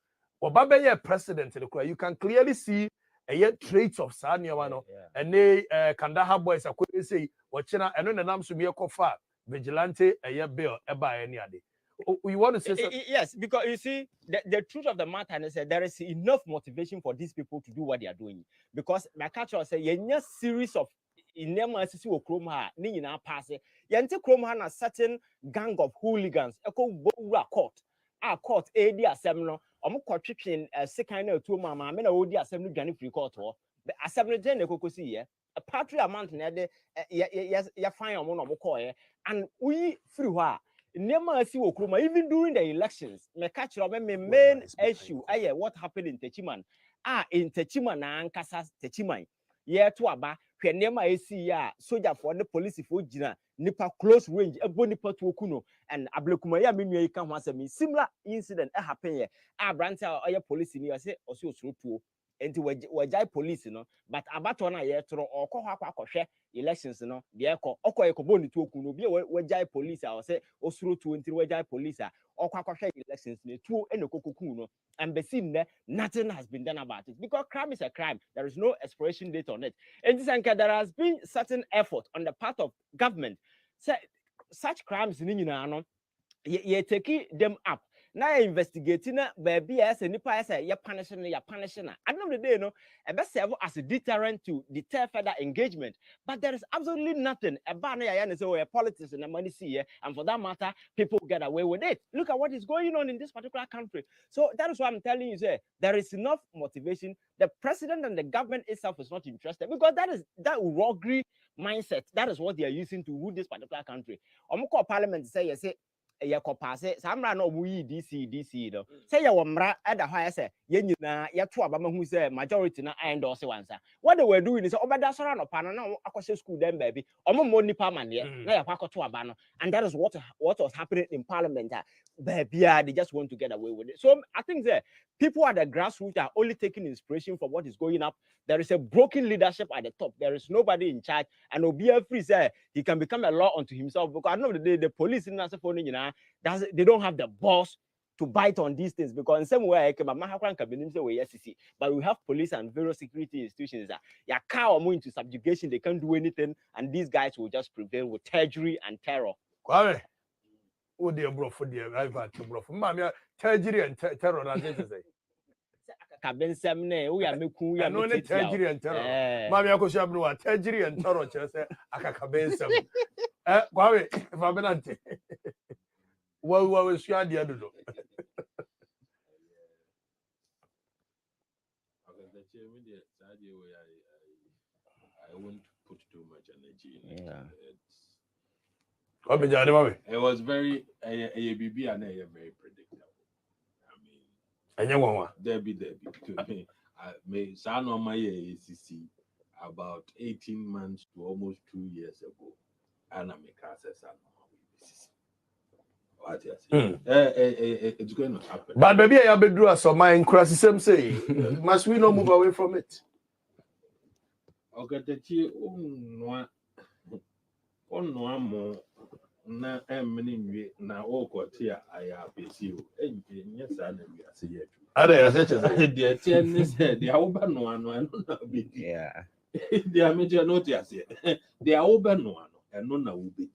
Obabe president you can clearly see a traits of Sanyawano and they Kandaha boys are quickly say watching and the names to be a cofa vigilante a year bill by any other. We want to say yes, because you see the truth of the matter is that there is enough motivation for these people to do what they are doing. Because my culture say a series of in them Kroma, Nina pass it. Yante Kroma a certain gang of hooligans, echo court. Our court AD assembly, chicken second or two mamma, I mean, I would assembly Granny free court or the assembly general see a patria amount yes, you find on one of McCoy, and we through her. Never see Okroma, even during the elections, me catch your main issue. What happened in Techiman? in Techima na ankasa Techima ye to aba hwe nema esi ya soldier for the police for gina nipa close range ebo nipa to okuno and ablekuma ya menua yi ka ho asemi similar incident happen here abrante oye police ni say osi osuro tuo enti wajai police no but abato na ye toro okọ ho akwa elections no de ekọ okọ ekobo ni tuo okuno bi wajai police a say osuro tuo enti wajai police a okọ akwa elections ni tuo enokokokun no and besim nothing has been done about it because crime is a crime. There is no expiration date on it. And there has been certain effort on the part of government. Such crimes, you take them up. Now investigating baby as a nipa as you're punishing. At the end of the day, a best serve as a deterrent to deter further engagement. But there is absolutely nothing. A banner is a politics and money see, and for that matter, people get away with it. Look at what is going on in this particular country. So that is what I'm telling you, sir. There is enough motivation. The president and the government itself is not interested because that roguery mindset. That is what they are using to rule this particular country. Parliament say ya kopase samra no mu yi DC do say ya womra eda hwa say ye nyina ya to aba mahu say majority na endorse wansa what they were doing is obeda sora no pa na akose school dem baby omo nipa mane na ya kwakoto aba no and that is what was happening in parliament baby they just want to get away with it. So I think that people at the grassroots are only taking inspiration from what is going up. There is a broken leadership at the top. There is nobody in charge. And Obia Free said he can become a law unto himself. Because at the end of the day, the police in Nasafoni, they don't have the boss to bite on these things. Because in some way, but we have police and various security institutions that ya cow into subjugation, they can't do anything, and these guys will just prevail with treachery and terror. Kwame, oh dear bro, for dear, I've had to bro. Mamma, treachery and terror, as they say. We are making treachery and terror. Mamma, I could have no treachery and terror, just Akakabensam. Kwame, if I'm not. Well, was your idea to do? I won't put too much energy in it. Yeah. It was very ABB and very predictable. I mean, Debbie to me. I may son on my ACC about 18 months to almost 2 years ago. And I make son what you say? It's going to happen. But maybe I have been doing some mind crosses. Some say, must we not move away from it? Okay, the no more. Na many na all here I have you. Yes, I say it. The tennis said the open one, Yeah. They are major notice here. They are open one and none will be.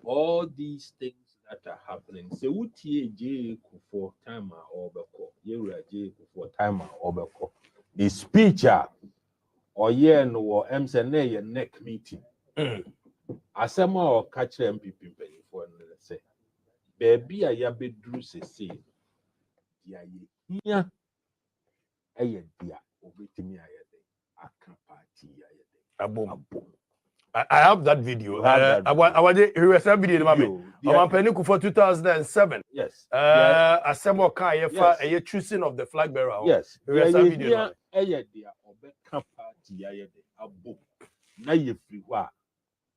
All these things that are happening. So, what ye for time or beko? You are J for time or beko. The speech or ye no or MSNA neck meeting. Asema or catch MPP for say, baby, I have been through say, yeah, yeah, dear, obey me, I can't party. I have that video. I was a video. I'm penny for 2007. Yes. Assemble a choosing of the flag bearer. Yes. Video. Dear, obey can't party, a book. Now you free wa.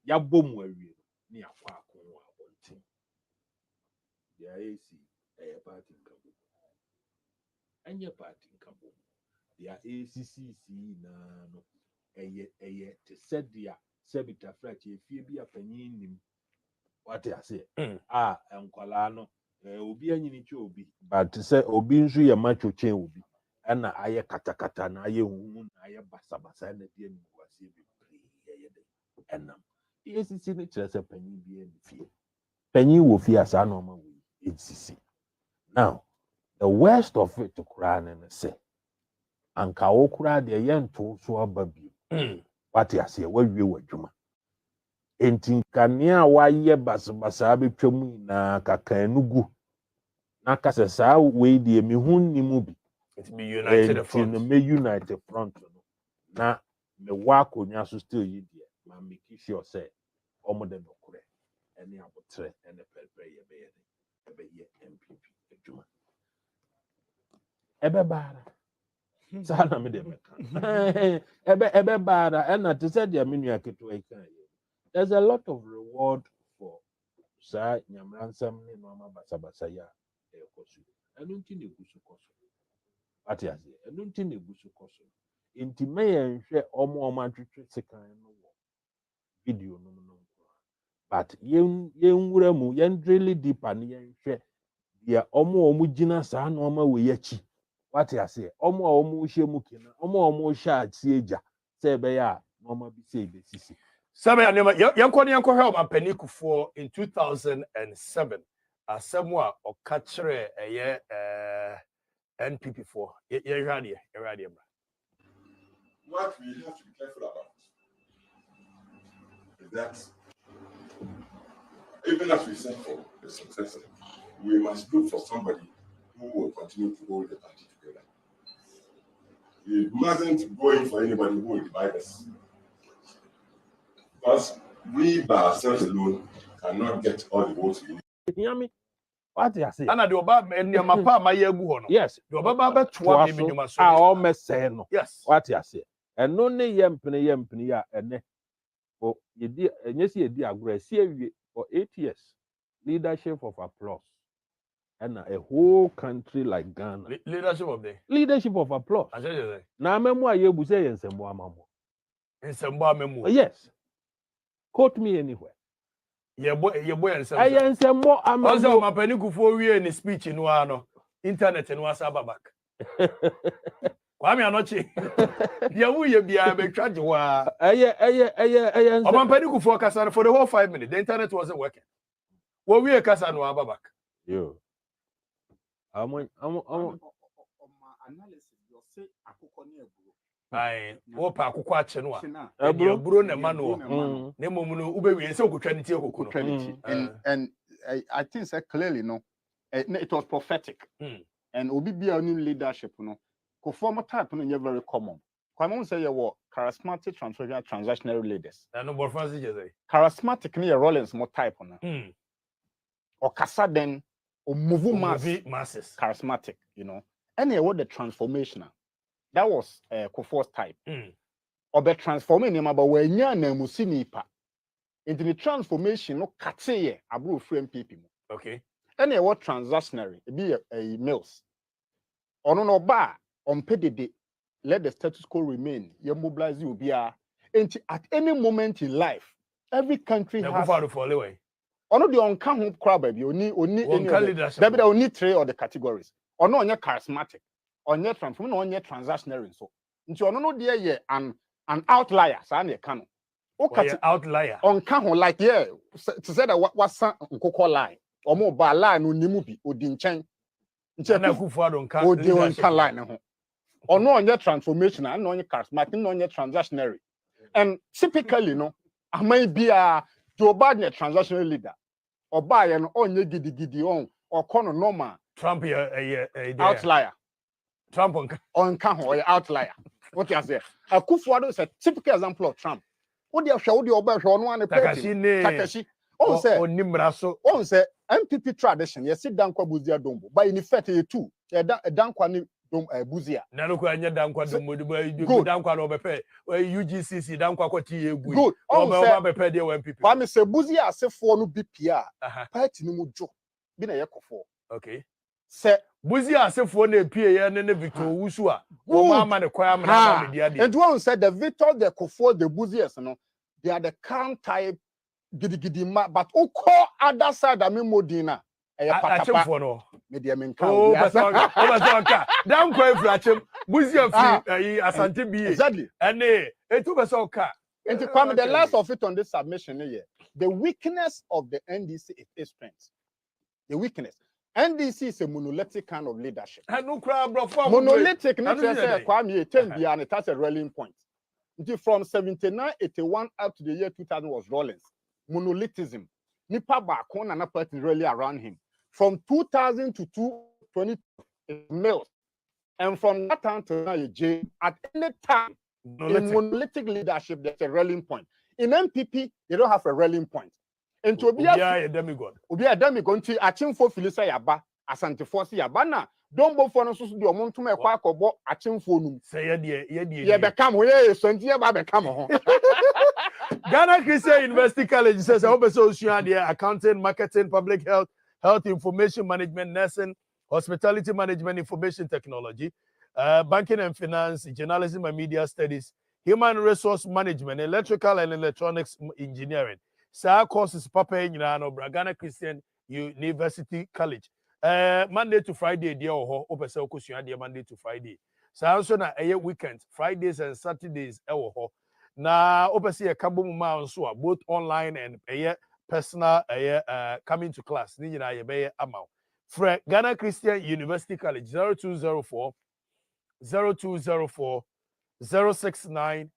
Ya bom were near Quack on one. The AC, a party in Cabo. And your party in Cabo. The ACCC, no, a said the Sebita Frat, if you be a penny, what I say. And Colano, Obi and Yinichobi, but to say Obinzu, a macho chain will be. And I katakata, and I basabasa, and the end was and yes, it's in just a penny be fear. Penny will fear as normal ACC. Now, the worst of it to cry and say, and Kaokra, the young to so baby. What I say, where you were, Juma. Entin Kania, why ye basabi chum na kakanugu. Nakasa way the mihun ni mubi. It's be united front. Me united front. Na me wako nyasu still ye dear. Ma make sure say. Omo de no kure ene abotre ene pepe ye MPP adwuma ebe baara Sana me de meka. Ebe bada and to say the menu keto there's a lot of reward for sa nyamransam ne no ama basabasa ya ekosu. Enu nti na egusu koso. Ati ase. Enu nti na egusu koso. Inti me yenhwe omo atwetwe sekan no wo video no no. But yen wura mu yen really deep and yenhwe ya omo gina saa no ama we yachi. What I say? Omo hye mu kina. Omo hye atie eja. Se be ya no bi se be sisi. Sabe anema yanko help apanikufoɔ in 2007 asɛm a ɔka kyerɛ ɛyɛ NPP for yɛhwɛ adeɛ bra. What we have to be careful about is that even as we search for a successor, we must look for somebody who will continue to hold the party together. We mustn't go in for anybody who will divide us. Because we by ourselves alone cannot get all the votes we need. You hear me? What I say? Ana de oba nneɛma pa ma yɛgu hɔ no. Yes. De oba ba bɛtoa me nnwuma so. All message no. Yes. What I say? And no ne yempene ya ene. O yedi enyesi yedi agro si awie for 8 years. Leadership of applause. And a whole country like Ghana. Leadership of applause. I say. Na amemu ayebu say ensembo amamo. Ensembo amemu. Yes. Quote me anywhere. Yebo ensembo. Ensembo amamo. Also mapanikufoɔ wie ne speech no ano. Internet no asa babak. Kwame anochi. Dia wuye bia betwa jewa. Eye. Mapanikufoɔ kasa for the whole 5 minutes. The internet wasn't working. Wo wie kasa no babak. Yo. I'm analysis you say akoko ne eburo. Ai, wo pa akoko ache no a. Eburo na ma no. Ne mom no ubewie se okotwa ne tie kokoro. And I think that clearly no it was prophetic. And obi bia new leadership no ko form type no very common. Kwame say you charismatic transactional leaders. Na no borfansi je say. Charismatic ne Rollins mo type no. Or kasa den or move masses charismatic, you know. And what the transformational. That was Kofo's type. Or the transforming him about when you na musinipa. Into the transformation no kateye abro frame people. Okay. And what transactionary it be a mills. Or no bar on pedide let the status quo remain. You mobilize you be at any moment in life. Every country has ono the onka ho crowd baby oni that only 3 of the categories ono onye charismatic onye transform no onye transactionary so nti ono no dey ye an outlier sa na ka no o outlier onka ho like yeah to say that wasa nkokọ line omo ba line no nimu bi odi nchen na kufu ado nka odi onka line ho ono onye transformational na onye charismatic na onye transactionary and typically no amai bia Joe Biden transactional leader Oba no onye gidi on or kono normal Trump outlier Trump on ho outlier what you say Akufo-Addo is a typical example of Trump what dey hwe oba hwe ono an Takashi on say MPP tradition you sit down kwa Buzia Dombo but in effect you too dan kwa ni Buzia na no kwa nya dan kwa Dombo dan kwa no bepe UGCC dan kwa kwati egu good oba bepe dey MPP kwa me say Buzia asefo no BPA party ni mu jo bi na yekofo okay say Buzia asefo na epie ye ne Victor Wusu a o ma ne kwa amana media dey and one said the Victor the Kofo the Buzias no they are the calm type gidi but o call other side amemodina achemfo no media menka o besanka dan kwa ifrachem Buzia fi asante bi exactly and etu besanka and to come the last of it on this submission here the weakness of the NDC is strength the weakness NDC is a monolithic kind of leadership monolithic not say Kwame 10 bia and it has a rallying point from 79 81 up to the year 2000 was Rollins monolithism nipa ba kon na party really around him from 2000 to 2020 Mills and from that time to now J at any time in monolithic leadership there's a rallying point in MPP they don't have a rallying point and to be a demigod nti achimfo filisa yaba asante force yaba na Don't go for no so the amount to me kwa kobo achimfo num. Say ye Ye become ye so nti ye ba become ho. Ghana Christian University College says I hope so accounting, marketing, public health, health information management, nursing, hospitality management, information technology, banking and finance, journalism and media studies, human resource management, electrical and electronics engineering. Sa courses papa Ghana Christian University College. Monday to Friday, dear Monday to Friday. So also na weekend, Fridays and Saturdays, na opesi a kabo mu ma nso a both online and personal coming to class ni nyina ye be amount for Ghana Christian University College 0204 069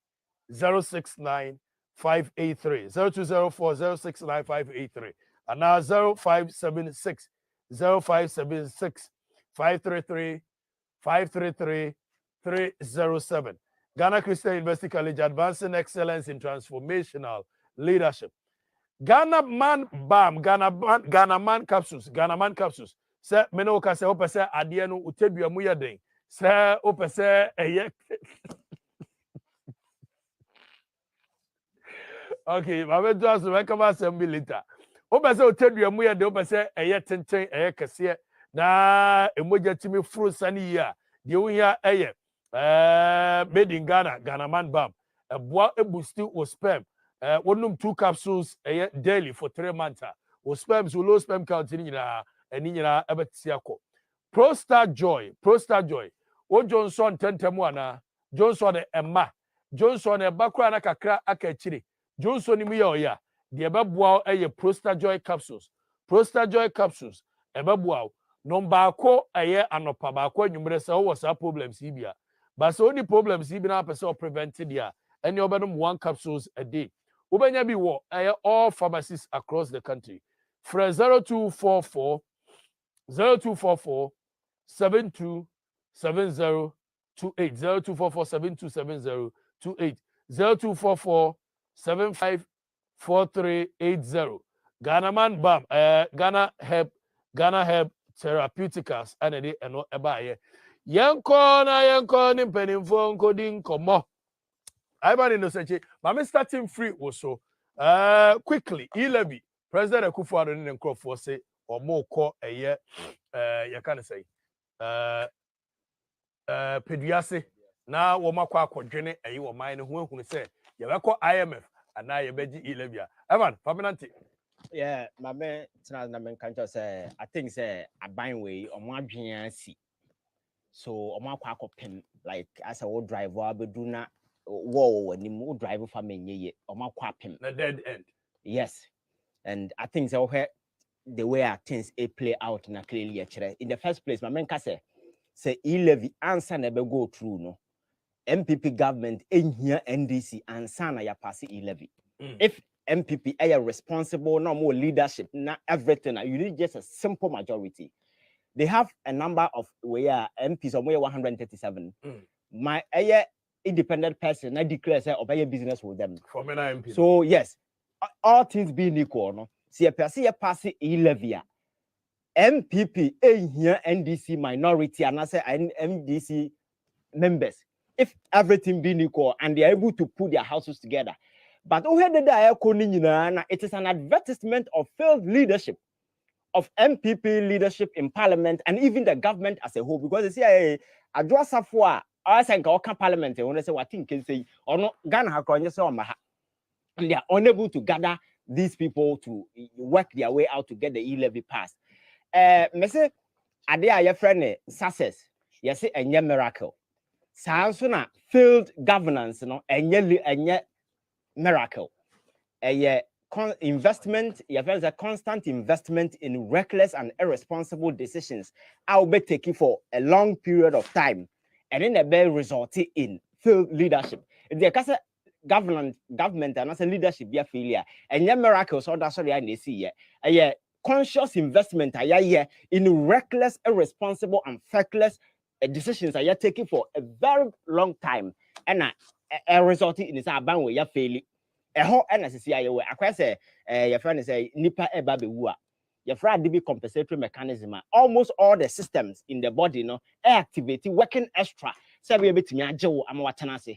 583 0204 069 583 and now 0576 533 307 Ghana Christian University College, advancing excellence in transformational leadership. Ghana man capsules. Say me no ka say opese ade no utedua mu yeden. Say opese Okay, ma be do aso make ma assembly later. Opese utedua mu yeden opese tenten kese na emoja timi furu sani ya. De wo hia made in Ghana man balm. A bois boost or sperm. One 2 capsules daily for 3 months. Or sperms will low sperm count in ebetiako. Prostar Joy. O Johnson tentemuana. Johnson Emma. Johnson e bakra na kakra akachiri. Johnson mi ya. The ebabua Prostar Joy capsules. Prostar Joy capsules. Ebabua. Number ko anopa ba ko nwumre se wo sa problems ibia. But so the problems even now person prevented here. And you benum 1 capsules a day. Ubenya bi wo all pharmacies across the country. For 0244 727028 0244 727028 0244 754380 Ghana man bam Ghana help Therapeuticals and eno eba ye yenko ni mpenimfo nkodi nkomo Iban no seche mama starting free also quickly e-levy President Akufo-Addo ne nkrofo say omo ko you can say peduase na wo makwa akodwene wo man ne ho ehunu say ye beko IMF ana ye beji e-levy Ivan permanent. Yeah, my man, na men can just say I think say a buying way or more si. So or more pen like as a old driver but do not whoa when you driver for me ye or more pen. The dead end. Yes. And I think so the way things play out na clearly in the first place, my man can say e-levy answer never go through no. MPP government in here NDC and sana ya pass e-levy. If MPP are responsible, no more leadership, not everything. You need just a simple majority. They have a number of where MPs or 137. My independent person, I declare say obey business with them. From an MP. So yes, all things being equal, no. See a person pass e-levy. MPP in here NDC minority and I say NDC members. If everything being equal and they're able to put their houses together. But it is an advertisement of failed leadership of MPP leadership in parliament and even the government as a whole. Because they say, I draw Safwa, I think parliament, when they say, what think say, or not, Ghana, and they are unable to gather these people to work their way out to get the e-levy passed. Me say, are they your friend success? Yes, a miracle. Sounds failed governance, and miracle. Investment, there's a constant investment in reckless and irresponsible decisions. I'll be taking for a long period of time, and then they will result in failed leadership. The government and as a leadership be a failure, and your miracles or that's what I see. Conscious investment in reckless, irresponsible, and feckless decisions are taking for a very long time, and resulting in this ban where you fail. A whole NSCI way. I say your friend say nipa eba be wua. your friend be compensatory mechanism. Almost all the systems in the body, no, activate working extra. Say we bit me a joe, I'm watching us.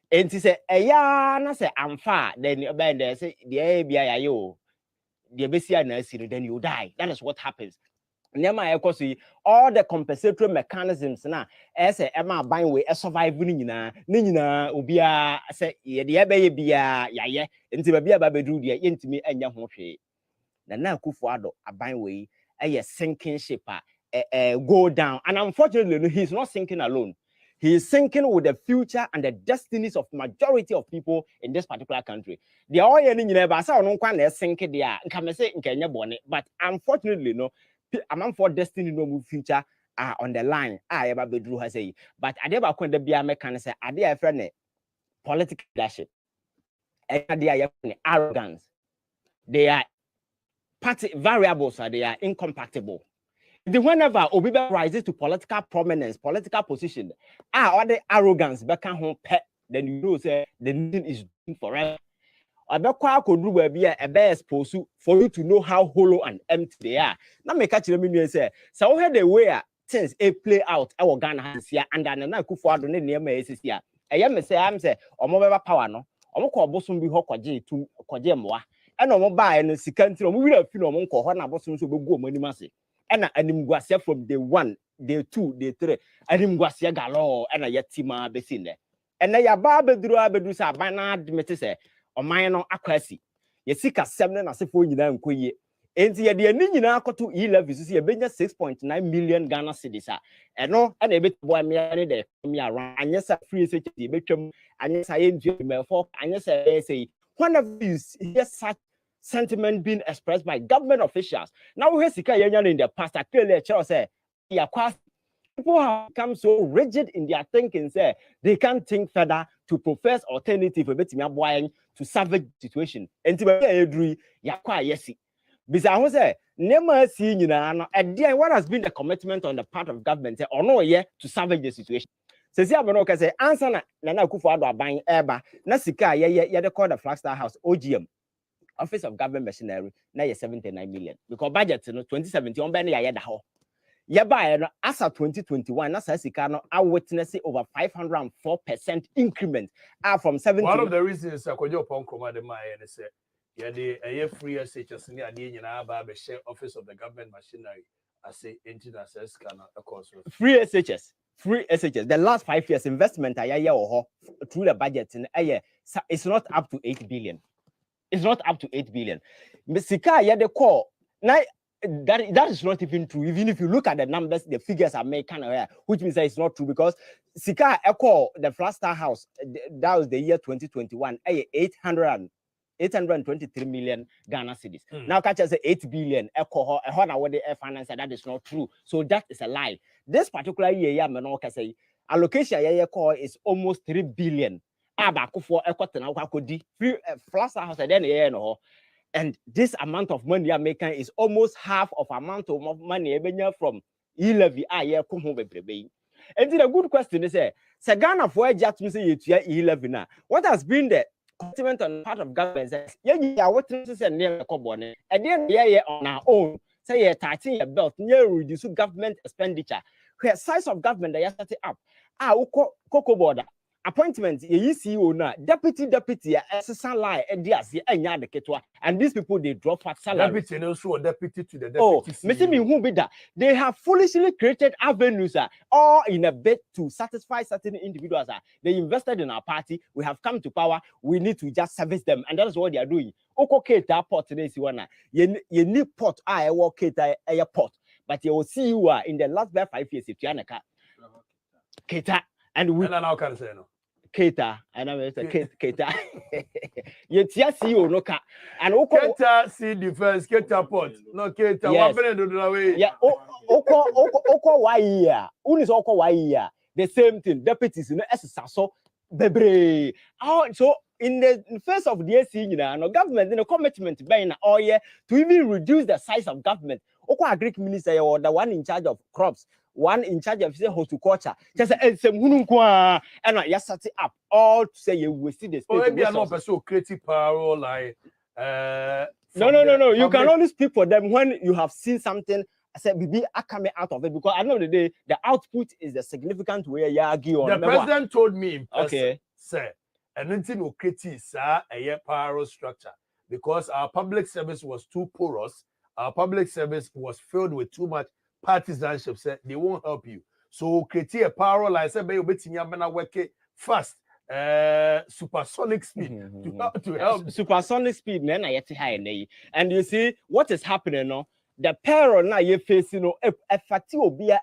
And he say, na say I'm far, then you bend there, say the ABIO, the BCI nursery, then you die. That is what happens. Nema ekosi all the compensatory mechanisms na ese ema ban we survive ni nyina obia say ye de ebe bia yaye nti ba bia ba bedru de ye ntimi anya ho hwe na akufo ado aban we sinking ship go down, and unfortunately no, he's not sinking alone. He is sinking with the future and the destinies of majority of people in this particular country. They are all yearning in a say no kwan sink there nka say nkanya bone, but unfortunately no, among for destiny no move future are on the line. Eba bedru ha say, but ade ba kon da bia mekan say ade a friend political leadership. Ade a arrogance. They are party variables, they are incompatible. Whenever Obibe rises to political prominence, political position, or the arrogance back home pet, then you know say the nation is doomed forever. Abekwa kodru ba bia ebe expose for you to know how hollow and empty they are. Now make a chile say, so how the way things play out our Ghana has here and then na Akufo Addo ne near me is here. Me say I'm say omo beba power no, omo ko bosom bi ho kwaje moa. And omo ba no sika ntiro omo wira fi no omo nko ho na bosom so begu omo animase. Ena animguasia from day 1, day 2, day 3. Animguasia galo ena yetima besin de. Ena ya ba bedru sa ban na admit say oman no akwasi ye sika 7 na sefo nyina nkoye enti ye de ani nyina akoto e-level so ye benya 6.9 million Ghana cedis a eno na ebetbo me de me around anyesa free se ye betwam anyesa ye ntu me for anyesa say whenever you hear such sentiment being expressed by government officials, now we sika ye nya in the past clearly tell say ya kwa people have become so rigid in their thinking, say they can't think further to profess alternative to salvage the situation. And yesi. Because say never see what has been the commitment on the part of government or no to salvage the situation. Says say answer na Akufo Addo aban eba na sika ye they call the Flagstaff House OGM Office of Government Machinery na 79 million because budget no 2017 on ben ya da ho. Yeba as of 2021, as I witnessed over 504% increment from 70. One of the reasons I could upon command my and say, yeah, the free SHS near the share Office of the Government Machinery. I say engineer says can of course free SHS. The last 5 years investment through the budget in a year, it's not up to 8 billion. It's not up to 8 billion. Sika the call now. That is not even true. Even if you look at the numbers, the figures are made kind of which means that it's not true because Sika Echo, the Flagstaff House, that was the year 2021, 823 million Ghana cedis. Now catch us 8 billion Echo finance, that is not true. So that is a lie. This particular year, say allocation is almost 3 billion. For Flagstaff House then and this amount of money I'm making is almost half of amount of money from e-levy and the good question is Ghana for just to say e-levy now. What has been the commitment on the part of government? What is near the and then on our own say tightening your belt near reduce government expenditure. Where size of government they are setting up. Cocoa border. Appointment ye CEO na deputy lie and these people they drop at salary. Deputy also deputy to the deputy. Who be that? They have foolishly created avenues all in a bid to satisfy certain individuals. They invested in our party. We have come to power. We need to just service them, and that is what they are doing. Oko Keta port today, you need port. I work Keta airport, but you will see you are in the last 5 years. If you are Keta, and we now can say no. Keta, and I'm Keta. Yet, yes, you no car. And Keta see defense, Keta port. No Keta, yes. What do the way? Yeah, Oko Waya. Unis Oko Waya. The same thing. Deputies in the SSA. Bebre. Oh, so in the face of the AC, no government in a commitment by all year to even reduce the size of government. Oko Agric Minister or the one in charge of crops. One in charge of horticulture, just some hunukwa, and I just set it up all to say you will see the state. Oh, maybe I'm not so creative power like No. You can only speak for them when you have seen something. I said, "Bibi, I coming out of it," because at the end of the day, the output is the significant way you argue on. The president told me in person, okay, sir, and nothing will critique a power structure because our public service was too porous. Our public service was filled with too much partisanship. Sir, they won't help you. So critique a power like say, "Be obetinya work fast." Supersonic speed to help. Supersonic speed, man, I yet high. And you see what is happening now. The peril now you face,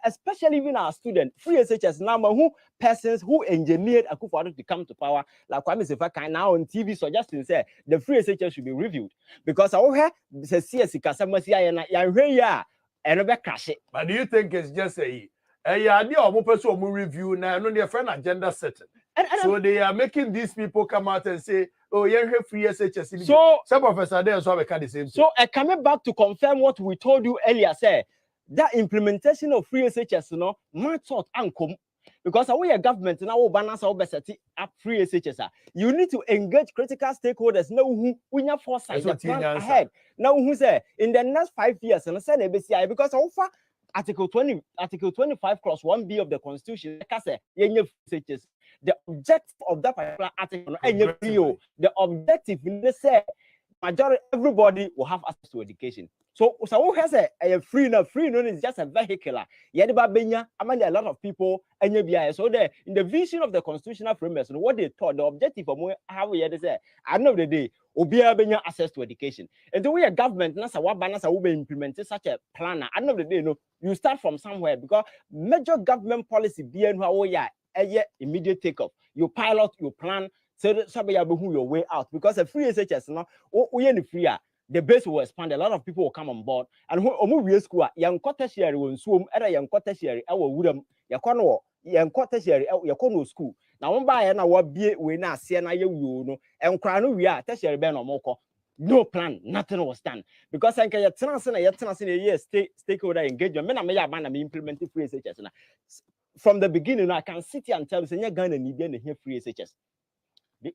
especially even our students, free SHS number who persons who engineered Akufo-Addo to come to power, like Kwame Sefa now on TV suggesting say the free SHS should be reviewed because I hear the CS Kasama and crash it. But do you think it's just a idea of person review now? No, their friend agenda setting. So they are making these people come out and say, "Oh, you have free SHS." So some professor there so we can the same. So coming back to confirm what we told you earlier, say that implementation of free SHS, my thought come because our government now balance our best up free SHS. You need to engage critical stakeholders. Now who we have foresight the plan ahead. Now who say in the next 5 years and say ABCI because offer Article 25 clause 1B of the Constitution. The objective of that particular article, the objective is say majority everybody will have access to education. So who has a free no is just a vehicular. Among a lot of people and so in the vision of the constitutional framework, what they thought the objective of how we had say at the end of the day Obia access to education. And the way a government will be implementing such a plan at the end of the day, you start from somewhere because major government policy being immediate takeoff. You pilot, you plan, so your way out because a free SHS free. The base will expand. A lot of people will come on board. And when we school, young tertiary will swim at a young tertiary, our woodum, Yakono, young tertiary, Yakono school. Now, one by an hour be we now see an know, and crown we are tertiary ben or moko. No plan, nothing was done. Because I can a year stakeholder engagement. Men may have implemented free SHS. From the beginning, I can sit here and tell you, you're going to need free SHS.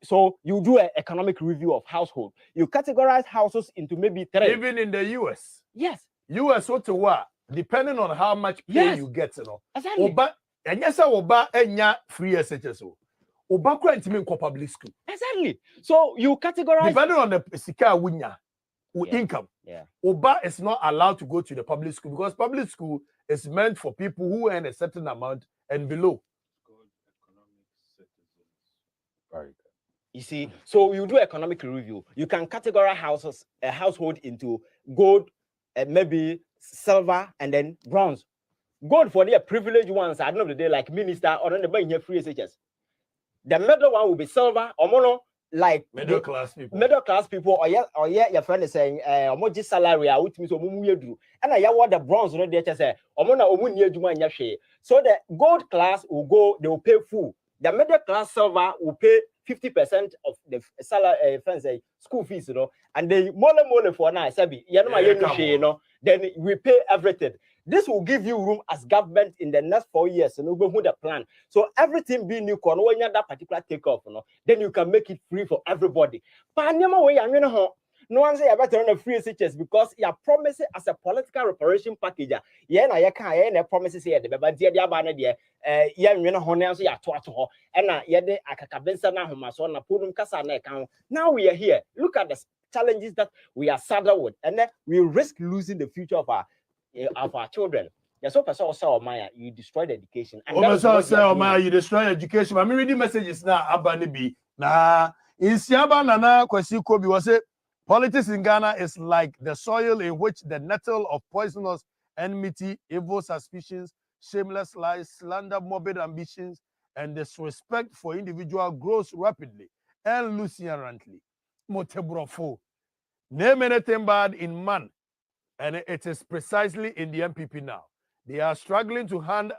So you do an economic review of household. You categorize houses into maybe 3. Even in the US. Yes. US what to what? Depending on how much pay you get, Exactly. Oba, and yes, Oba enya free SHS. Oba grant me public school. Exactly. So you categorize depending on the sika winya income. Yeah. Oba is not allowed to go to the public school because public school is meant for people who earn a certain amount and below. Right. You see, so you do economic review. You can categorize a household into gold, maybe silver, and then bronze. Gold for the privileged ones at the end of the day, like minister or then the buy here free SHS. The middle one will be silver or mono, like middle class people, or your friend is saying, omoji salary, which means omumu and I what the bronze no they say, omona omunye juma nyashe. So the gold class will go, they will pay full. The middle class silver will pay 50% of the salary, school fees, and the mole for now, then we pay everything. This will give you room as government in the next 4 years, and we'll go the plan. So everything being new, when you have that particular takeoff, then you can make it free for everybody. But no one say about on a free SHS because you promise it as a political reparation package. You can't promises here, but dear Diabana, dear, honors ya to and yet Akakabensa Nahumasona Pudum Kasana account. Now we are here. Look at the challenges that we are saddled with, and then we risk losing the future of our children. Yes, so Maya, you destroyed education. And Maya, you destroyed education. I'm reading messages now. Abanibi. Nah, in Siaba Nana Kwesi Kobi was it. Politics in Ghana is like the soil in which the nettle of poisonous enmity, evil suspicions, shameless lies, slander, morbid ambitions, and disrespect for individual grows rapidly and luciently. Motebrofo. Name anything bad in man, and it is precisely in the MPP now. They are struggling to hand